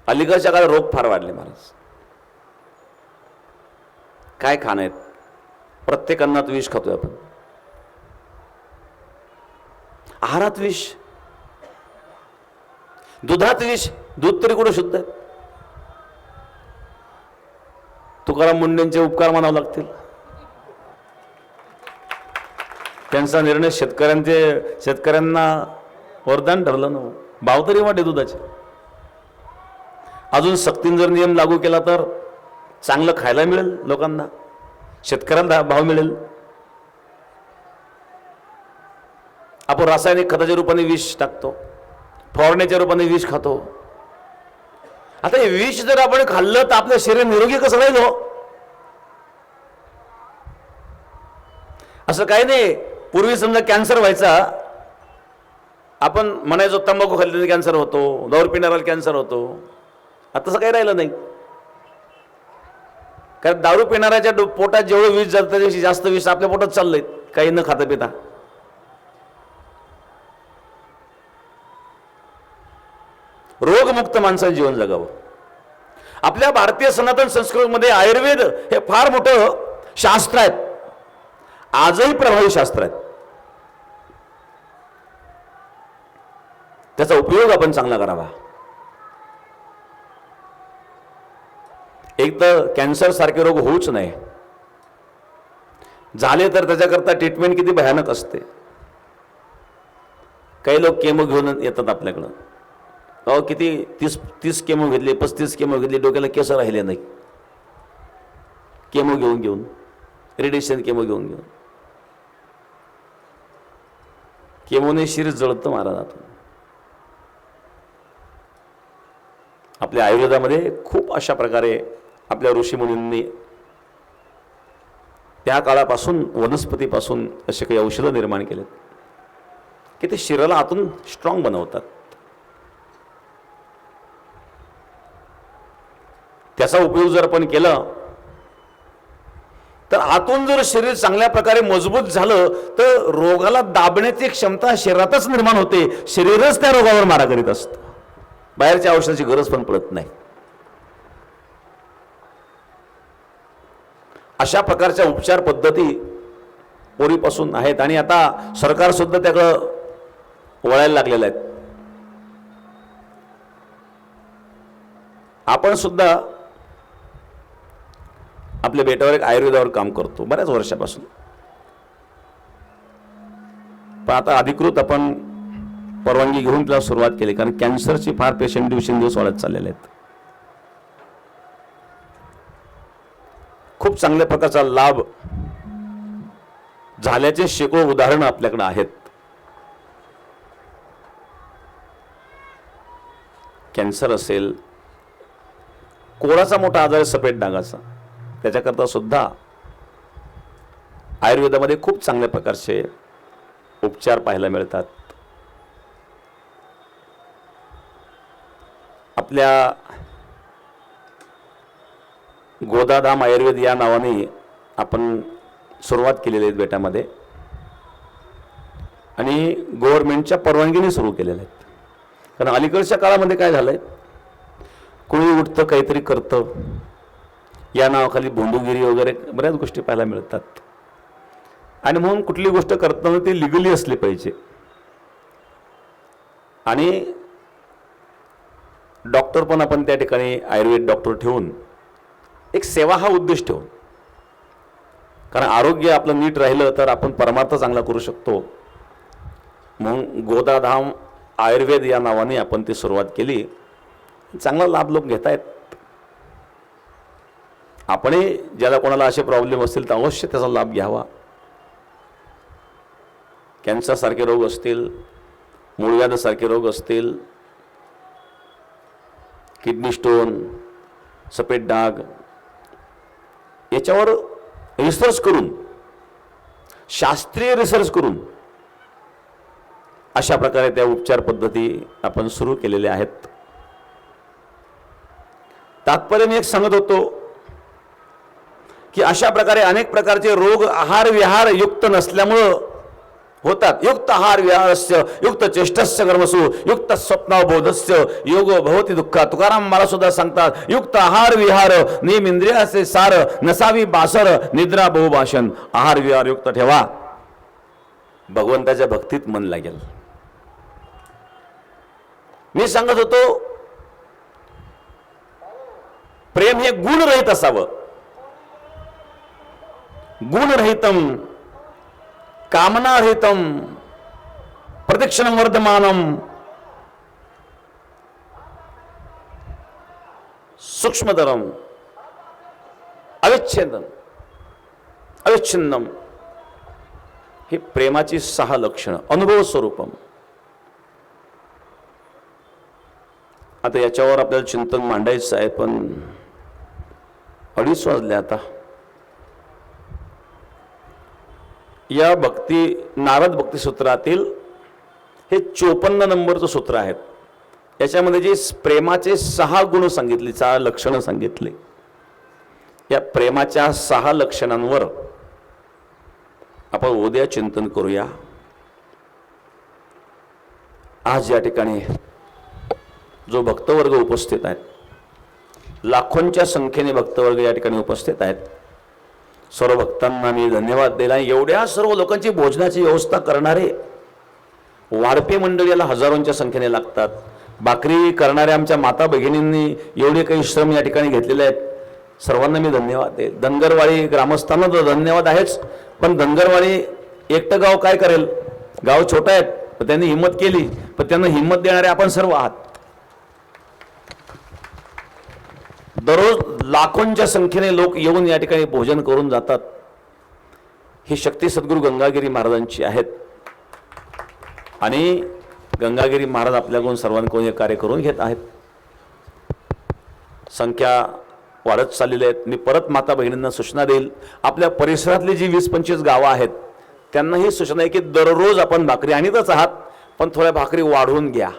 अलीकडच्या काळात रोग फार वाढले महाराज. काय खाणं आहेत, प्रत्येक अन्नात विष खातोय आपण, आहारात विष, दुधात विष. दूध तरी कुठं शुद्ध आहे? तुकाराम मुंडेंचे उपकार मानावे लागतील. त्यांचा निर्णय शेतकऱ्यांना वरदान ठरलं ना. भाव तरी वाटे दुधाचे. अजून सक्तीने जर नियम लागू केला तर चांगलं खायला मिळेल लोकांना, शेतकऱ्यांना भाव मिळेल. आपण रासायनिक खताच्या रूपाने विष टाकतो, फवारण्याच्या रूपाने विष खातो. आता हे विष जर आपण खाल्लं तर आपलं शरीर निरोगी कसं राहील हो? असं काही नाही. पूर्वी समजा कॅन्सर व्हायचा, आपण म्हणायचो तंबाखू खाल्ल्याने कॅन्सर होतो, दारू पिणाऱ्याला कॅन्सर होतो. आता तसं काही राहिलं नाही, कारण दारू पिणाऱ्याच्या पोटात जेवढं विष जातं त्याच्यापेक्षा जास्त विष आपल्या पोटात चाललंय, काही न खाता पिता. रोगमुक्त माणसाचं जीवन जगावं. आपल्या भारतीय सनातन संस्कृतीमध्ये आयुर्वेद हे फार मोठं शास्त्र आहे, आजही प्रभावी शास्त्र आहे. त्याचा उपयोग आपण चांगला करावा. एक तर कॅन्सर सारखे रोग होऊच नाही, झाले तर त्याच्याकरता ट्रीटमेंट किती भयानक असते. काही लोक केमो घेऊन येतात आपल्याकडं. अहो किती 30 केमो घेतले, 35 केमो घेतले, डोक्याला केस राहिले नाही. केमो घेऊन रेडिएशन केमो घेऊन केमोने शरीर जळतं महाराज. आपल्या आयुर्वेदामध्ये खूप अशा प्रकारे आपल्या ऋषीमुनींनी त्या काळापासून वनस्पतीपासून असे काही औषधं निर्माण केलेत की ते शरीराला आतून स्ट्रॉंग बनवतात. त्याचा उपयोग जर आपण केला तर आतून जर शरीर चांगल्या प्रकारे मजबूत झालं तर रोगाला दाबण्याची क्षमता शरीरातच निर्माण होते. शरीरच त्या रोगावर मारा करीत असतं, बाहेरच्या औषधाची गरज पण पडत नाही. अशा प्रकारच्या उपचार पद्धती पूर्वीपासून आहेत आणि आता सरकार सुद्धा त्याकडं वळायला लागलेलं आहे. आपण सुद्धा आपल्या बेटावर एक आयुर्वेदावर काम करतो बऱ्याच वर्षापासून, पण आता अधिकृत आपण परवानगी घेऊन त्याला सुरुवात केली, कारण कॅन्सरची फार पेशंट दिवसेंदिवस वाढत चाललेले आहेत. खूप चांगल्या प्रकारचा लाभ झाल्याचे शेकडो उदाहरणं आपल्याकडे आहेत. कॅन्सर असेल, कोराचा मोठा आजार आहे सफेद डागाचा, त्याच्याकरता सुद्धा आयुर्वेदामध्ये खूप चांगल्या प्रकारचे उपचार पाहायला मिळतात. आपल्या गोदाधाम आयुर्वेद या नावाने आपण सुरुवात केलेली आहे बेटामध्ये आणि गव्हर्नमेंटच्या परवानगीने सुरू केलेल्या आहेत. कारण अलीकडच्या काळामध्ये काय झालंय, कोणी उठतं काहीतरी करतं या नावाखाली भोंदूगिरी वगैरे बऱ्याच गोष्टी पाहायला मिळतात. आणि म्हणून कुठली गोष्ट करताना ती लिगली असली पाहिजे आणि डॉक्टर पण आपण त्या ठिकाणी आयुर्वेद डॉक्टर ठेवून एक सेवा हा उद्देश ठेवून, कारण आरोग्य आपलं नीट राहिलं तर आपण परमार्थ चांगला करू शकतो. म्हणून गोदाधाम आयुर्वेद या नावाने आपण ती सुरुवात केली. चांगला लाभ लोक घेत आहेत. आपणही ज्याला कोणाला असे प्रॉब्लेम असतील तर अवश्य त्याचा लाभ घ्यावा. कॅन्सर सारखे रोग असतील, मूळव्याधासारखे रोग असतील, किडनी स्टोन, सफेद डाग, याच्यावर रिसर्च करून, शास्त्रीय रिसर्च करून अशा प्रकारे त्या उपचार पद्धती आपण सुरू केलेल्या आहेत. तात्पर्य मी एक सांगत होतो की अशा प्रकारे अनेक प्रकारचे रोग आहार विहार युक्त नसल्यामुळं होतात. युक्त आहार विहारस्य युक्त चेष्टस्य कर्मसु युक्त स्वप्नावबोधस्य योगो भवति दुःख. तुकाराम मला सुद्धा सांगतात, युक्त आहार विहार नियम इंद्रियाचे सार नसावी बासर निद्रा बहुभाषण. आहार विहार युक्त ठेवा, भगवंताच्या भक्तीत मन लागेल. मी सांगत होतो प्रेम हे गुणरहित असावं. गुणरहितम कामनारहितम प्रतिक्षणम वर्धमानम सूक्ष्मतरम अविच्छिन्नम ही प्रेमाची 6 लक्षणं अनुभव स्वरूपम. आता याच्यावर आपल्याला चिंतन मांडायचं आहे, पण 2:30 वाजले आता. या नारद भक्ती सूत्रातील हे 54 नंबरचं सूत्र आहे. याच्यामध्ये जे प्रेमाचे 6 गुण सांगितले, 6 लक्षणं सांगितले, या प्रेमाच्या 6 लक्षणांवर आपण उद्या चिंतन करूया. आज या ठिकाणी जो भक्तवर्ग उपस्थित आहेत, लाखोंच्या संख्येने भक्तवर्ग या ठिकाणी उपस्थित आहेत, सर्व भक्तांना मी धन्यवाद दिला. एवढ्या सर्व लोकांची भोजनाची व्यवस्था करणारे वाढपे मंडळ याला हजारोंच्या संख्येने लागतात. भाकरी करणाऱ्या आमच्या माता भगिनींनी एवढे काही श्रम या ठिकाणी घेतलेले आहेत. सर्वांना मी धन्यवाद दे. धनगरवाडी ग्रामस्थांना तर धन्यवाद आहेच, पण धनगरवाडी एकटं गाव काय करेल? गाव छोटं आहे, पण त्यांनी हिंमत केली. पण त्यांना हिंमत देणारे आपण सर्व आहात. दररोज लाखोंच्या संख्येने लोक येऊन या ठिकाणी भोजन करून जातात. ही शक्ती सद्गुरू गंगागिरी महाराजांची आहेत आणि गंगागिरी महाराज आपल्याकडून सर्वांकडून हे कार्य करून घेत आहेत. संख्या वाढत चाललेली आहेत. मी परत माता बहिणींना सूचना देईल, आपल्या परिसरातली जी 20-25 गावं आहेत त्यांना ही सूचना आहे की दररोज आपण भाकरी आणतच आहात, पण थोड्या भाकरी वाढवून घ्या.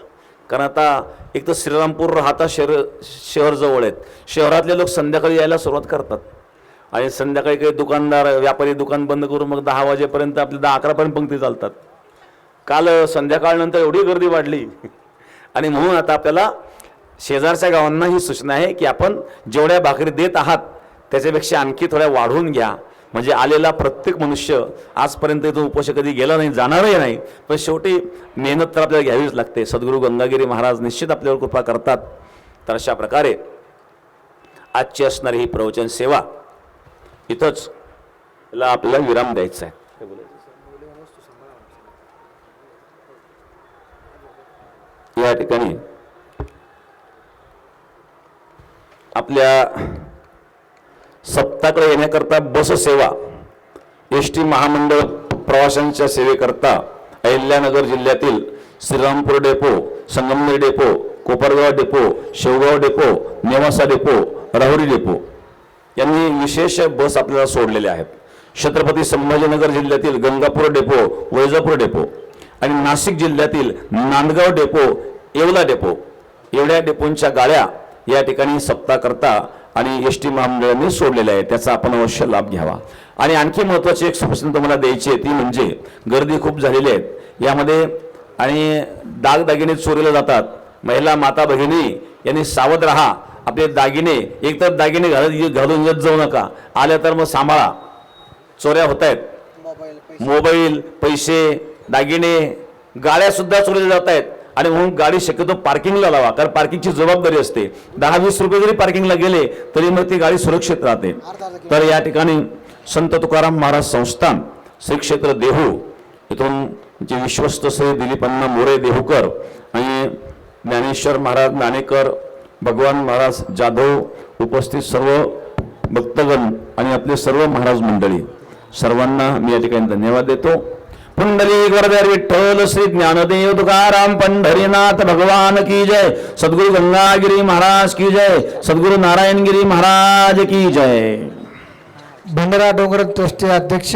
कारण आता एक तर श्रीरामपूर राहता शहर जवळ आहेत. शहरातले लोक संध्याकाळी यायला सुरुवात करतात आणि संध्याकाळी काही दुकानदार व्यापारी दुकान बंद करून मग 10 वाजेपर्यंत आपले 10-11 पर्यंत पंक्ती चालतात. काल संध्याकाळनंतर एवढी गर्दी वाढली आणि म्हणून आता आपल्याला शेजारच्या गावांना ही सूचना आहे की आपण जेवढ्या भाकरी देत आहात त्याच्यापेक्षा आणखी थोड्या वाढवून घ्या. म्हणजे आलेला प्रत्येक मनुष्य आजपर्यंत तो उपोषण कधी गेला नाही, जाणारही नाही, पण शेवटी मेहनत तर आपल्याला घ्यावीच लागते. सद्गुरू गंगागिरी महाराज निश्चित आपल्यावर कृपा करतात. तर अशा प्रकारे आजची असणारी ही प्रवचन सेवा इथंच आपल्याला विराम द्यायचा आहे. या ठिकाणी आपल्या सप्ताकडे येण्याकरता बस सेवा एसटी महामंडळ प्रवाशांच्या सेवेकरता अहिल्यानगर जिल्ह्यातील Shrirampur depot, Sangamner depot, Kopargaon depot, Shevgaon depot, Nevasa depot, Rahuri depot यांनी विशेष बस आपल्याला सोडलेल्या आहेत. छत्रपती संभाजीनगर जिल्ह्यातील गंगापूर डेपो, वैजापूर डेपो आणि नाशिक जिल्ह्यातील नांदगाव डेपो, येवला डेपो एवढ्या डेपोंच्या गाड्या या ठिकाणी सप्ताहकरता आणि एसटी महामंडळाने सोडलेल्या आहे. त्याचा आपण अवश्य लाभ घ्यावा. आणि आणखी महत्त्वाची एक सूचना तुम्हाला द्यायची आहे, ती म्हणजे गर्दी खूप झालेली आहे यामध्ये आणि दागदागिने चोरीला जातात. महिला माता भगिनी यांनी सावध राहा. आपले दागिने एकतर दागिने घालून येत जाऊ नका, आल्या तर मग सांभाळा. चोऱ्या होत आहेत. मोबाईल, पैसे, दागिने, गाड्या सुद्धा चोरीला जात आहेत आणि म्हणून गाडी शक्यतो पार्किंगला लावा, कारण पार्किंगची जबाबदारी असते. 10-20 रुपये जरी पार्किंगला गेले तरी मग ती गाडी सुरक्षित राहते. तर या ठिकाणी संत तुकाराम महाराज संस्थान श्री क्षेत्र देहू इथून जे विश्वस्त श्री दिलीपण्णा मोरे देहूकर आणि ज्ञानेश्वर महाराज नाणेकर, भगवान महाराज जाधव उपस्थित सर्व भक्तगण आणि आपले सर्व महाराज मंडळी सर्वांना मी या ठिकाणी धन्यवाद देतो. पुंडलिक वरद विठ्ठल श्री ज्ञानदेव तुकाराम पंढरीनाथ भगवान की जय. सद्गुरु गंगागिरी महाराज की जय. सद्गुरु नारायणगिरी महाराज की जय. भंडारा डोंगर ट्रस्टचे अध्यक्ष